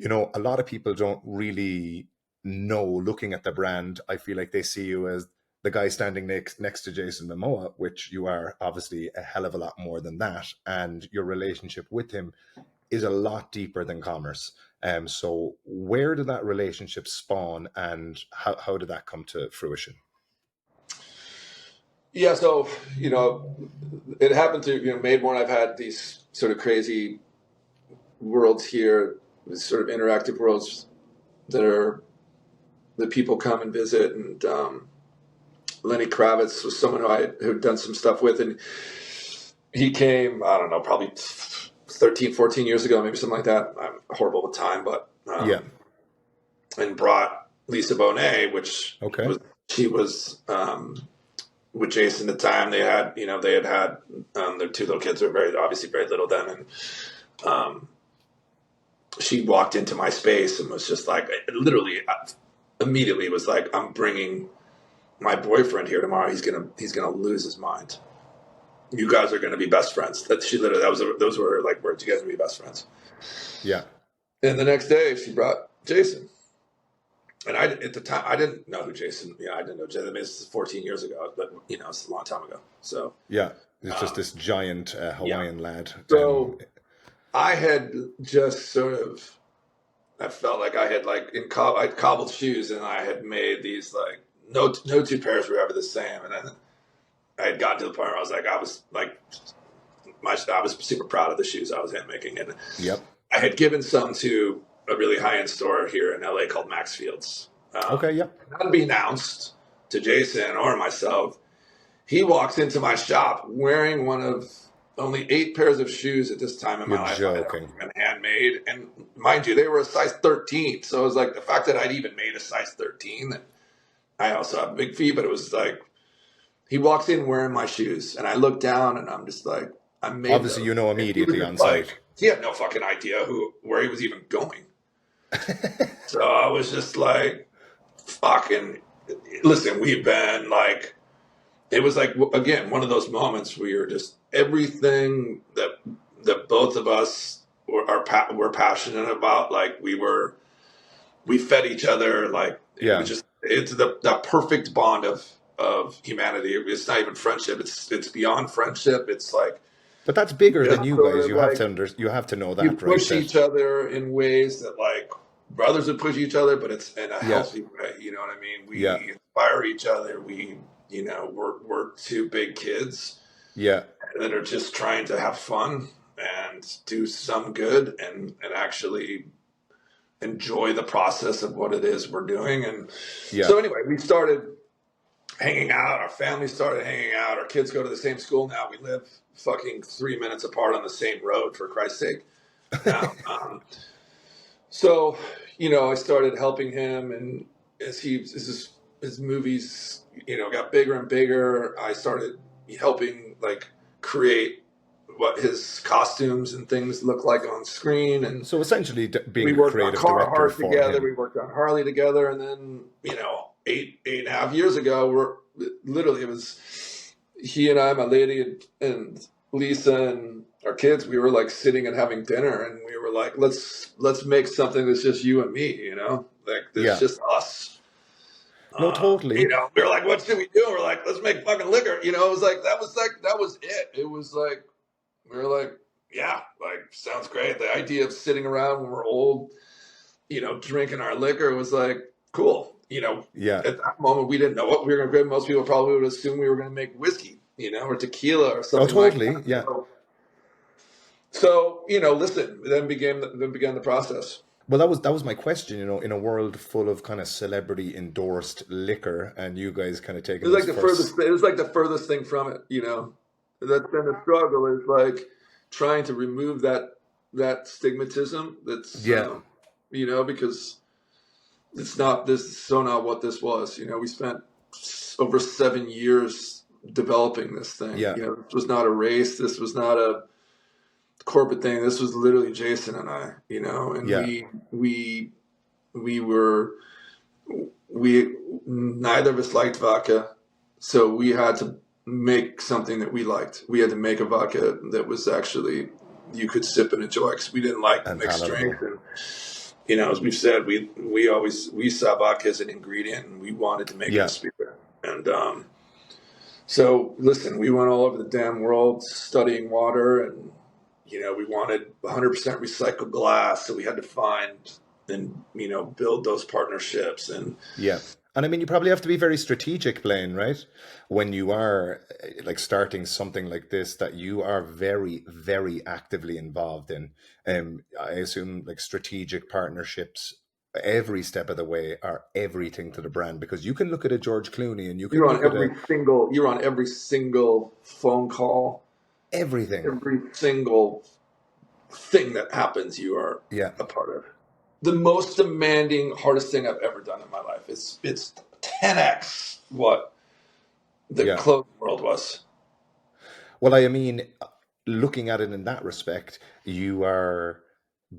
a lot of people don't really know, looking at the brand, I feel like they see you as the guy standing next to Jason Mamoa, which you are obviously a hell of a lot more than that. And your relationship with him is a lot deeper than commerce. So where did that relationship spawn, and how did that come to fruition? Yeah, so it happened to Maidmore. I've had these sort of crazy worlds here, these sort of interactive worlds that are that people come and visit, and Lenny Kravitz was someone who'd done some stuff with, and he came, I don't know, probably 13, 14 years ago, maybe something like that. I'm horrible with time, but Yeah. and brought Lisa Bonet, which Okay. was she was with Jason at the time. They had their two little kids were obviously very little then, and she walked into my space and was just like literally immediately was like, I'm bringing my boyfriend here tomorrow. He's gonna lose his mind. You guys are gonna be best friends. Those were like words. You guys are gonna be best friends. Yeah. And the next day, she brought Jason. And at the time, I didn't know who Jason. I didn't know Jason. I mean, this is 14 years ago, but it's a long time ago. So, Yeah. It's just um, this giant yeah. Hawaiian lad. So I had just sort of, I felt like I had like I'd cobbled shoes, and I had made these like no two pairs were ever the same. And then I had gotten to the point where I was super proud of the shoes I was hand making, and Yep. I had given some to a really high end store here in LA called Maxfield's. Okay. Yep. Not unbeknownst to Jason or myself, he walks into my shop wearing one of only 8 pairs of shoes at this time in You're my life I had ever joking. been handmade. And mind you, they were a size 13. So it was like the fact that I'd even made a size 13. And I also have big feet, but it was like he walks in wearing my shoes. And I look down and I'm just like, I made Obviously, those. you know And he was immediately on just sight. like, he had no fucking idea where he was even going. So I was just like, fucking, listen, we've been like, it was like, again, one of those moments where you're just everything that both of us were passionate about. Like we fed each other. Like it was Yeah. just, it's the perfect bond of humanity. It's not even friendship. It's beyond friendship. It's like, But that's bigger just than you sort guys. of like You have to know you that, right? push That each other in ways that like brothers would push each other, but it's in a yeah. healthy way. You know what I mean? Yeah. We inspire each other. We're 2 big kids Yeah. that are just trying to have fun and do some good and actually enjoy the process of what it is we're doing. And Yeah. so anyway, we started hanging out. Our family started hanging out. Our kids go to the same school now. We live fucking 3 minutes apart on the same road, for Christ's sake. Now, so I started helping him, and his movies got bigger and bigger, I started helping like create what his costumes and things look like on screen. And So essentially, we being a worked on creative director Carhartt for together. him. We worked on Harley together, and then 8.5 years ago, it was he and I, my lady, and Lisa, and our kids. We were like sitting and having dinner, and we were like, let's make something that's just you and me. Like there's Yeah. just us. No, totally. We were like, what should we do? And we're like, let's make fucking liquor. It was like that was it. It was like we were like, yeah, like sounds great. The idea of sitting around when we're old, drinking our liquor was like cool. Yeah. At that moment we didn't know what we were going to do. Most people probably would assume we were going to make whiskey, or tequila or Oh, something like totally. that. Yeah. So listen. Then began the process. Well, that was my question. In a world full of kind of celebrity endorsed liquor, and you guys kind of It taking was like those the furthest. first. It was like the furthest thing from it. That's been the struggle. Is like trying to remove that stigmatism. That's Yeah. because it's not. This is so not what this was. We spent over 7 years developing this thing. Yeah. This was not a race. This was not a corporate thing. This was literally Jason and I. And Yeah. we were. We neither of us liked vodka, so we had to make something that we liked. We had to make a vodka that was actually you could sip and enjoy, because we didn't like the And mixed palatable. drinks. And as we've said, we saw vodka as an ingredient, and we wanted to make it Yeah. a spirit. And so listen, we went all over the damn world studying water, and we wanted 100% recycled glass, so we had to find and build those partnerships. And Yeah. And I mean, you probably have to be very strategic, Blaine, right? When you are like starting something like this that you are very, very actively involved in. I assume like strategic partnerships every step of the way are everything to the brand, because you can look at a George Clooney and you can look at you're on every single phone call, everything. every single thing that happens, you are Yeah. a part of. The most demanding, hardest thing I've ever done in my life. It's 10x what the Yeah. clothing world was. Well, I mean, looking at it in that respect, you are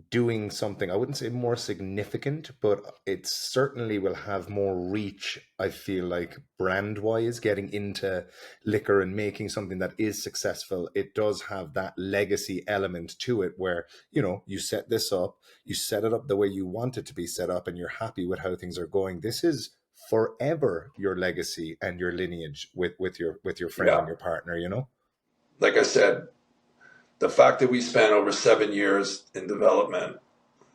doing something, I wouldn't say more significant, but it certainly will have more reach, I feel like, brand wise, getting into liquor and making something that is successful. It does have that legacy element to it where, you set this up, you set it up the way you want it to be set up, and you're happy with how things are going. This is forever your legacy and your lineage with your friend Yeah. and your partner. Like I said, the fact that we spent over 7 years in development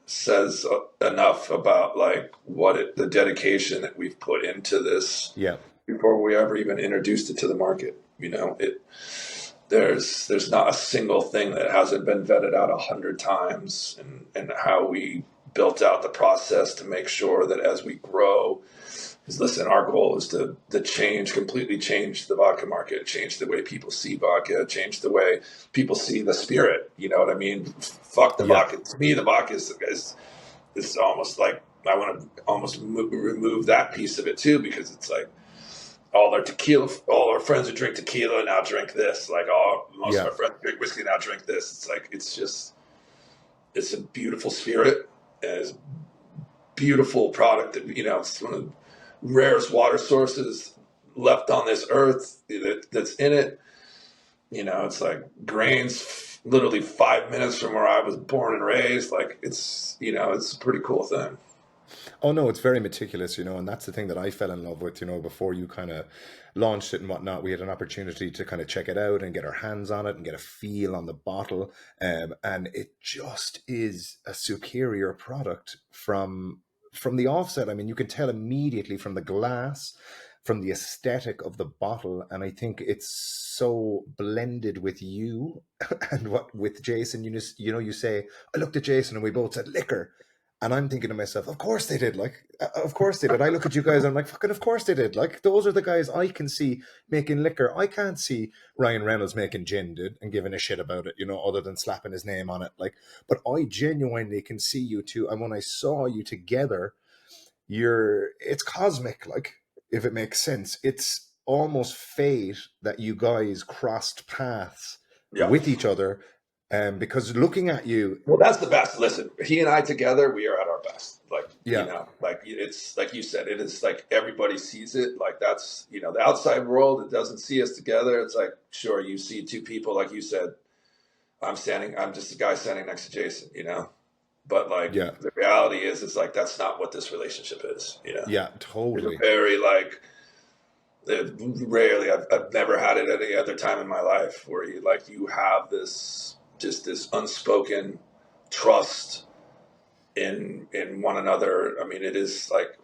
says enough about like the dedication that we've put into this Yeah. before we ever even introduced it to the market. There's not a single thing that hasn't been vetted out 100 times, and how we built out the process to make sure that as we grow, because listen, our goal is to completely change the vodka market, change the way people see vodka, change the way people see the spirit. You know what I mean? Fuck the Yeah. vodka. To me, the vodka is almost like I want to almost remove that piece of it too, because it's like all our friends who drink tequila now drink this. Like most of Yeah. our friends drink whiskey now drink this. It's like it's a beautiful spirit, and it's a beautiful product that it's one of the rarest water sources left on this earth that's in it. It's like grains literally 5 minutes from where I was born and raised. Like it's a pretty cool thing. Oh no, it's very meticulous, and that's the thing that I fell in love with, before you kind of launched it and whatnot. We had an opportunity to kind of check it out and get our hands on it and get a feel on the bottle. And it just is a superior product from the offset. I mean, you can tell immediately from the glass, from the aesthetic of the bottle, and I think it's so blended with you and what with Jason. You say, I looked at Jason and we both said liquor. And I'm thinking to myself, of course they did. Like, of course they did. I look at you guys, I'm like, fucking, of course they did. Like, those are the guys I can see making liquor. I can't see Ryan Reynolds making gin, dude, and giving a shit about it, other than slapping his name on it. Like, but I genuinely can see you two. And when I saw you together, it's cosmic. Like, if it makes sense, it's almost fate that you guys crossed paths Yeah. with each other. Because looking at you, Well, that's the best. Listen, he and I together, we are at our best. Like, yeah, like it's like you said, it is like everybody sees it. Like that's, the outside world, it doesn't see us together. It's like, sure, you see two people, like you said, I'm just a guy standing next to Jason. But like yeah, the reality is, it's like, that's not what this relationship is. yeah, It's a totally. very like, rarely, I've never had it at any other time in my life where you have this unspoken trust in one another. I mean, it is like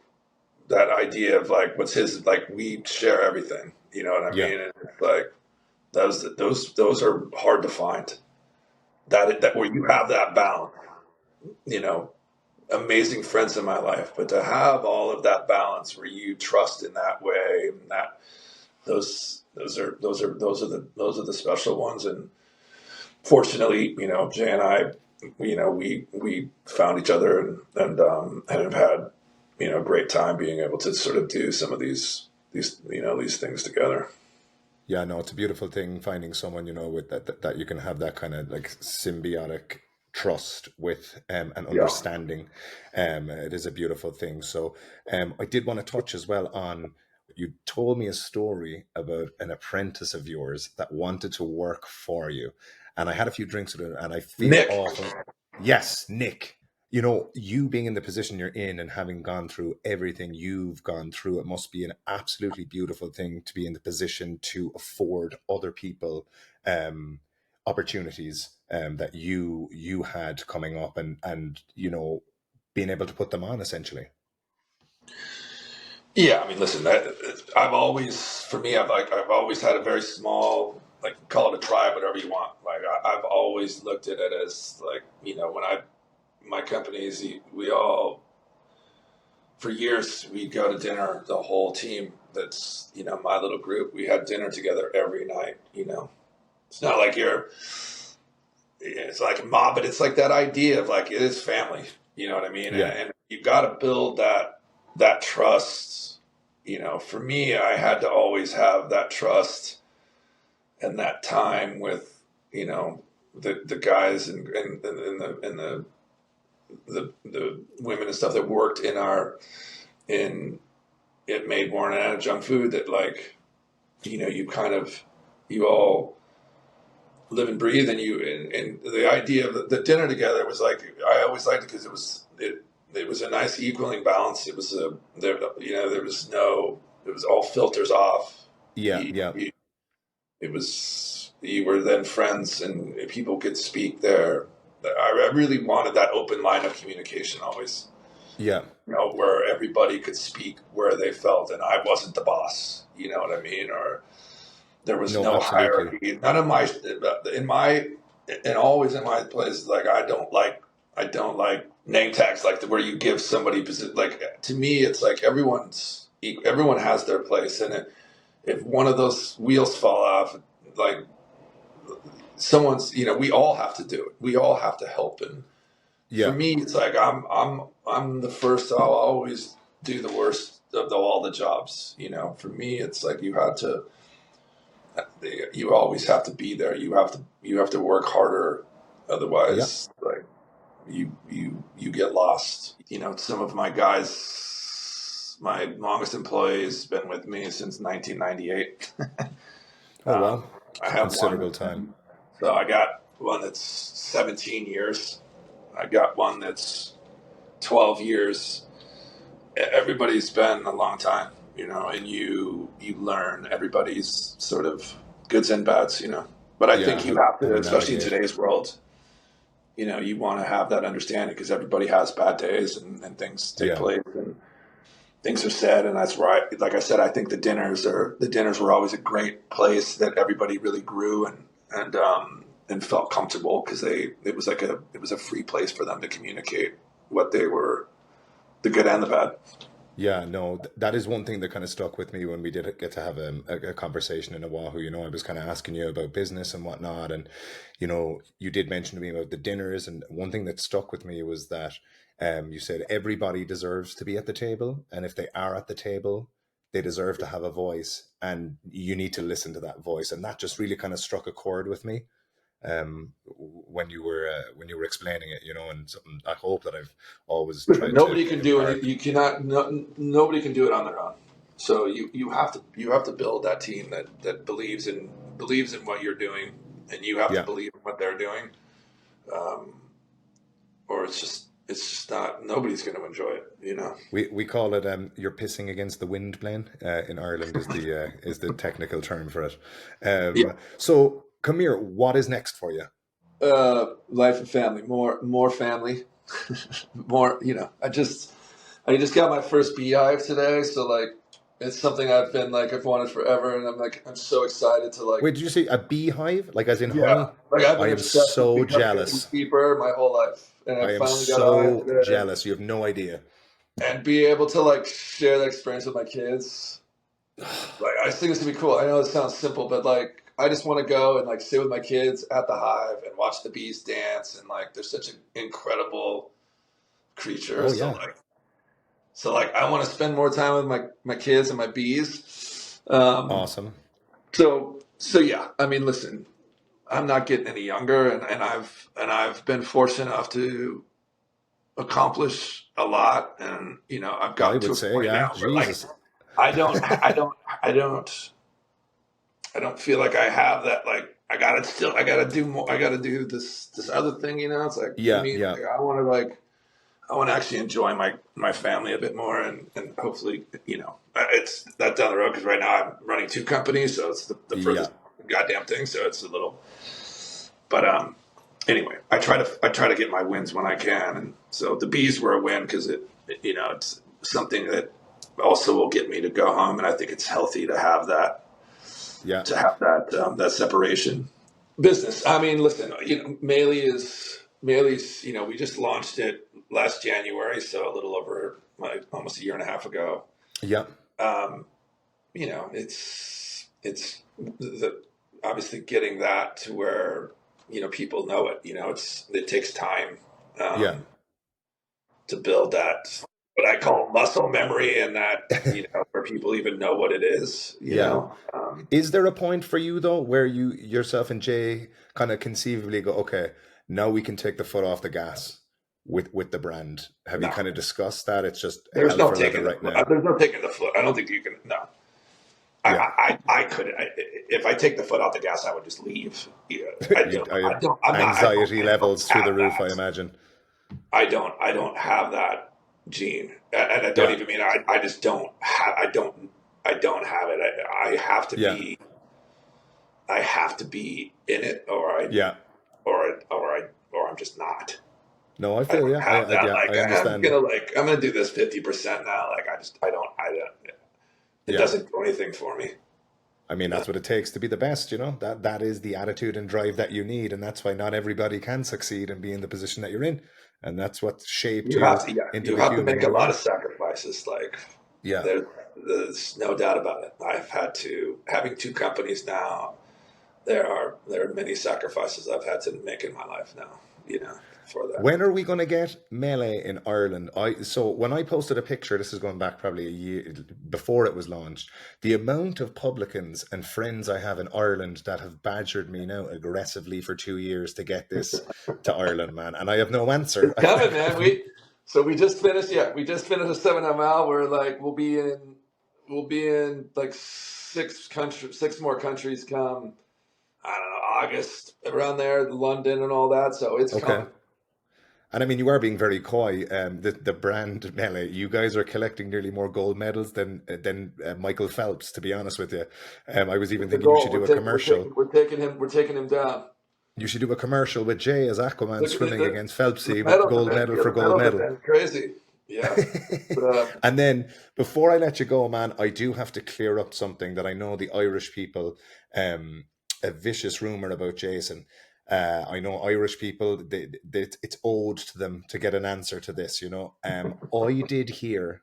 that idea of like what's his, like we share everything. You know what I Yeah. mean? And it's like those are hard to find. That where you have that balance. You know, amazing friends in my life, but to have all of that balance where you trust in that way, and that those are the special ones. And fortunately, Jay and I, we found each other, and have had a great time being able to sort of do some of these things together. Yeah, no, it's a beautiful thing finding someone, with that you can have that kind of like symbiotic trust with, and Yeah. understanding. It is a beautiful thing. So I did want to touch as well on, you told me a story about an apprentice of yours that wanted to work for you. And I had a few drinks with him and I feel Nick. awful. Yes, Nick. You being in the position you're in and having gone through everything you've gone through, it must be an absolutely beautiful thing to be in the position to afford other people um, opportunities that you had coming up, and being able to put them on essentially. Yeah, I mean, listen, I've always, for me, I've always had a very small, like, call it a tribe, whatever you want. Like, I've always looked at it as like, when my companies, we all, for years, we'd go to dinner, the whole team. That's, my little group. We had dinner together every night. It's not like it's like a mob, but it's like that idea of like, it is family. You know what I mean? Yeah, And you've got to build that trust. For me, I had to always have that trust and that time with, the guys and the the women and stuff that worked in our in it made more an adjunct food that like you kind of you all live and breathe, and and the idea of the dinner together was like I always liked it because it was a nice equaling balance. It was there was no it was all filters off. Yeah, You, yeah, you, it was you were then friends and people could speak there. I really wanted that open line of communication always. yeah. Where everybody could speak where they felt, and I wasn't the boss. You know what I mean? Or there was No, no absolutely. hierarchy. None of my in my and always in my places like I don't like name tags like where you give somebody like to me it's like everyone has their place, and if one of those wheels fall off, like someone's we all have to do it. We all have to help, and for Yeah, me it's like I'm the first. I'll always do the worst of all the jobs. For me it's like you always have to be there. You have to work harder, yeah. otherwise, like you get lost. Some of my guys, my longest employees, been with me since 1998. Oh um, wow, I it's a have one. considerable time. So I got one that's 17 years. I got one that's 12 years. Everybody's been a long time, and you learn everybody's sort of goods and bads. But I Yeah, think you have how to, to especially in navigate. today's world, you want to have that understanding because everybody has bad days and things take Yeah, place and things are said, and that's right. Like I said, I think the dinners were always a great place that everybody really grew and felt comfortable because it was a free place for them to communicate what they were, the good and the bad. yeah. No, that is one thing that kind of stuck with me when we did get to have a conversation in Oahu. I was kind of asking you about business and whatnot, and you did mention to me about the dinners, and one thing that stuck with me was that you said everybody deserves to be at the table, and if they are at the table, they deserve to have a voice, and you need to listen to that voice, and that just really kind of struck a chord with me when you were explaining it, and something I hope that I've always Listen, tried to nobody can do impart. it. You cannot. No, nobody can do it on their own. So you have to build that team that believes in what you're doing, and you have to Yeah, believe in what they're doing, um, or it's just not. Nobody's going to enjoy it. we call it you're pissing against the wind, Blaine. In Ireland is the technical term for it. Yeah. So come here, what is next for you? Life and family, more family, more. I just got my first beehive today, so like it's something I've wanted forever, and I'm so excited to like. Wait, did you say a beehive, like as in Yeah, honey? like I've I been am obsessed with so becoming a jealous. beekeeper my whole life, and I I am finally got a hive so today, jealous. You have no idea. and be able to like share that experience with my kids. Like I just think it's gonna be cool. I know it sounds simple, but like I just want to go and like sit with my kids at the hive and watch the bees dance, and like they're such an incredible creature. Oh So yeah, like, I want to spend more time with my kids and my bees. awesome. So yeah. I mean, listen, I'm not getting any younger, and I've been fortunate enough to accomplish a lot, and I've I gotten to would a say, point yeah. now where like Jesus. I don't I don't I don't I don't feel like I have that. Like I gotta do more. I gotta do this other thing. It's like for Yeah, me, yeah, like I want to actually enjoy my family a bit more, and hopefully it's that down the road because right now I'm running two companies, so it's the yeah, furthest goddamn thing. So it's a little, but anyway, I try to get my wins when I can, and so the bees were a win because it's something that also will get me to go home, and I think it's healthy to have that yeah, that separation. Business. I mean, listen, Meili's. We just launched it last January, so a little over like almost a year and a half ago. yeah, Um, it's obviously getting that to where people know it. It takes time yeah. um, to build that what I call muscle memory, and that where people even know what it is. Yeah. Is there a point for you though where you yourself and Jay kind of conceivably go, okay, now we can take the foot off the gas? with the brand? Have you No, kind of discussed that? It's just there's hell no for leather taking the right now. there's no taking the foot. I don't think you can. No, Yeah. I couldn't. If I take the foot off the gas, I would just leave. Yeah, I You, don't. I, I don't. I'm not. anxiety I don't levels through the have roof, I that. imagine. I don't have that gene, and I don't Yeah. even mean I just don't have. I don't have it. I have to Yeah. be. I have to be in it, Yeah. or I'm just not. No, I I feel don't yeah. have that. Yeah, Like I understand. I'm gonna do this 50% now. Like I don't. It Yeah. doesn't do anything for me. I mean, No. that's what it takes to be the best, you know? That is the attitude and drive that you need, and that's why not everybody can succeed and be in the position that you're in. And that's what shaped You have you to, yeah, into you the have to human make a you lot of are. sacrifices. Like Yeah. there's no doubt about it. I've had to having two companies now. There are many sacrifices I've had to make in my life now. You know, for that. When are we going to get Melee in Ireland? So when I posted a picture, this is going back probably a year before it was launched. The amount of publicans and friends I have in Ireland that have badgered me now aggressively for 2 years to get this to Ireland, man, and I have no answer. It's coming, man. We just finished. Yeah, we just finished a 7 mile. We're like we'll be in like six more countries come. I don't know, August around there, London and all that. So it's Okay. coming. And I mean, you are being very coy. The brand Melee, you guys are collecting nearly more gold medals than Michael Phelps. To be honest with you, I was even It's a thinking you should goal. do a commercial. We're taking him down. You should do a commercial with Jay as Aquaman Look at swimming against Phelpsy with medals have gold been medal yeah, for the gold medals have medal. been crazy. Yeah. But, And then before I let you go, man, I do have to clear up something that I know the Irish people, um, a vicious rumor about Jason. I know Irish people, it's owed to them to get an answer to this, you know. I did hear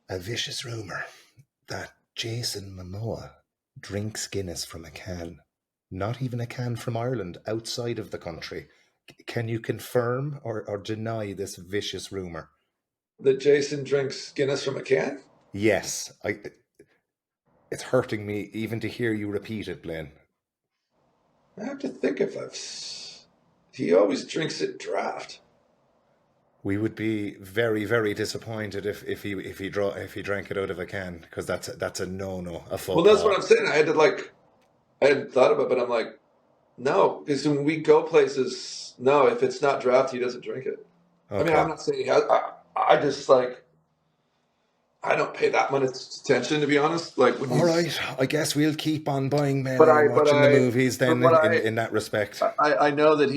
a vicious rumor that Jason Mamoa drinks Guinness from a can, not even a can from Ireland, outside of the country. Can you confirm or deny this vicious rumor? that Jason drinks Guinness from a can. Yes, it's hurting me even to hear you repeat it, Blaine. I have to think if he always drinks it draft. We would be very, very disappointed if he drank it out of a can, because that's a no, a Well, faux that's what pas. I'm saying. I hadn't thought about it, but I'm like, no, because when we go places, no, if it's not draft, he doesn't drink it. I mean, I'm Okay. not saying he has, I just like, I don't pay that much attention to be honest. Like when All he's, right. I guess we'll keep on buying but Melee I, and watching the movies from then what in that respect. I know that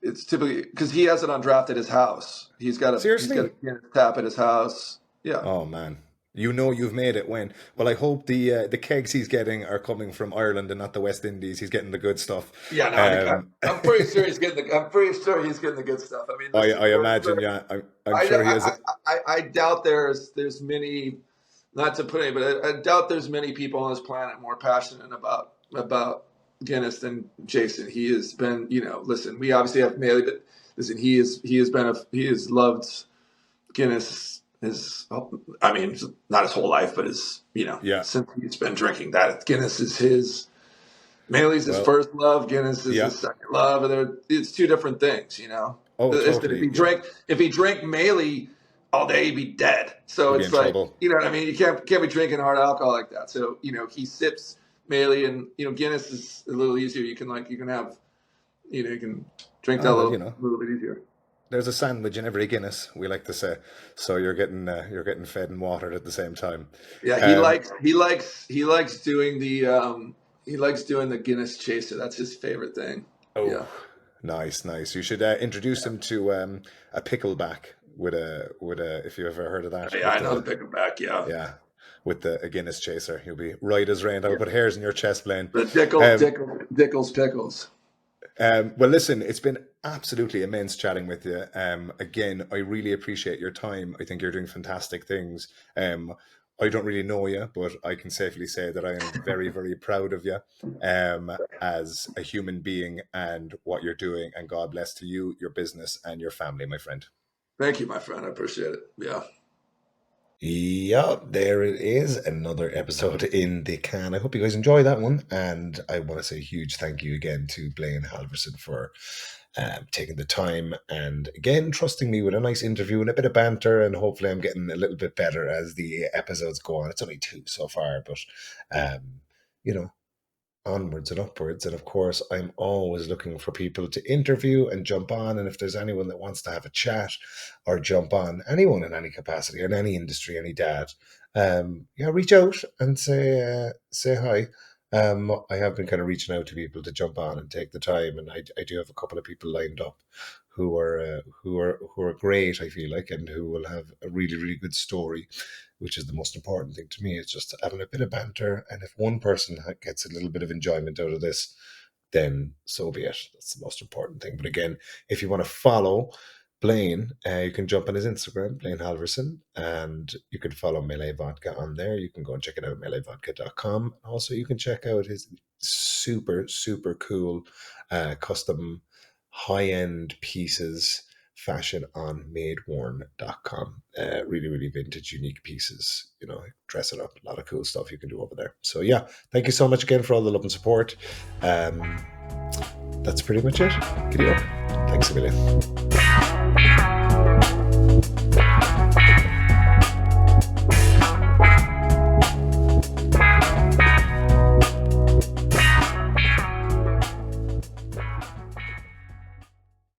it's typically because he has it on draft at his house. He's got a Seriously? Guinness tap at his house. Yeah. Oh man. You know you've made it when. Well, I hope the kegs he's getting are coming from Ireland and not the West Indies. He's getting the good stuff. Yeah, no, I'm pretty sure I, he's getting I'm pretty sure he's getting the good stuff. I mean, listen, I imagine, yeah. I'm sure he has. I doubt there's many, not to put any, but I doubt there's many people on this planet more passionate about Guinness than Jason. He has been, listen, we obviously have Meili, but listen, he has loved Guinness I mean, not his whole life, but Yeah. since he's been drinking that. Guinness is his. Meili's his Well, first love. Guinness is yeah. his second love, and it's two different things. Oh, Listen, totally. if he drank Meili all day, he'd be dead. So He'd be it's in like trouble. you know what I mean. You can't be drinking hard alcohol like that. So he sips Meili, and Guinness is a little easier. You can have you can drink that Oh a well, little bit easier. there's a sandwich in every Guinness, we like to say. So you're getting fed and watered at the same time. Yeah, Um, he likes doing the Guinness chaser. That's his favorite thing. oh, Yeah. nice, nice. You should introduce him to a pickleback with a. If you ever heard of that, Yeah, with I know the the pickleback. Yeah, yeah, with the a Guinness chaser, you'll be right as rain. I'll put hairs in your chest, Blaine. the Um, Dickles pickles. well, listen, it's been absolutely immense chatting with you. Again, I really appreciate your time. I think you're doing fantastic things. I don't really know you, but I can safely say that I am very, very proud of you as a human being and what you're doing. And God bless to you, your business, and your family, my friend. Thank you, my friend. I appreciate it. Yeah. Yeah, there it is. Another episode in the can. I hope you guys enjoy that one. And I want to say a huge thank you again to Blaine Halvorson for taking the time and again trusting me with a nice interview and a bit of banter, and hopefully I'm getting a little bit better as the episodes go on. It's only two so far, but um, you know, onwards and upwards. And of course, I'm always looking for people to interview and jump on. And if there's anyone that wants to have a chat or jump on, anyone in any capacity, in any industry, any dad, yeah, reach out and say hi. I have been kind of reaching out to people to jump on and take the time, and I do have a couple of people lined up who are great. I feel like, and who will have a really really good story, which is the most important thing to me. It's just having a bit of banter. And if one person gets a little bit of enjoyment out of this, then so be it. That's the most important thing. But again, if you want to follow Blaine, you can jump on his Instagram, Blaine Halvorson, and you can follow Meili Vodka on there. You can go and check it out, meileivodka.com. Also, you can check out his super, super cool custom high end pieces fashion on madeworn.com. Really, really vintage, unique pieces. You know, dress it up. A lot of cool stuff you can do over there. So, yeah, thank you so much again for all the love and support. That's pretty much it. Giddy up. Thanks a million.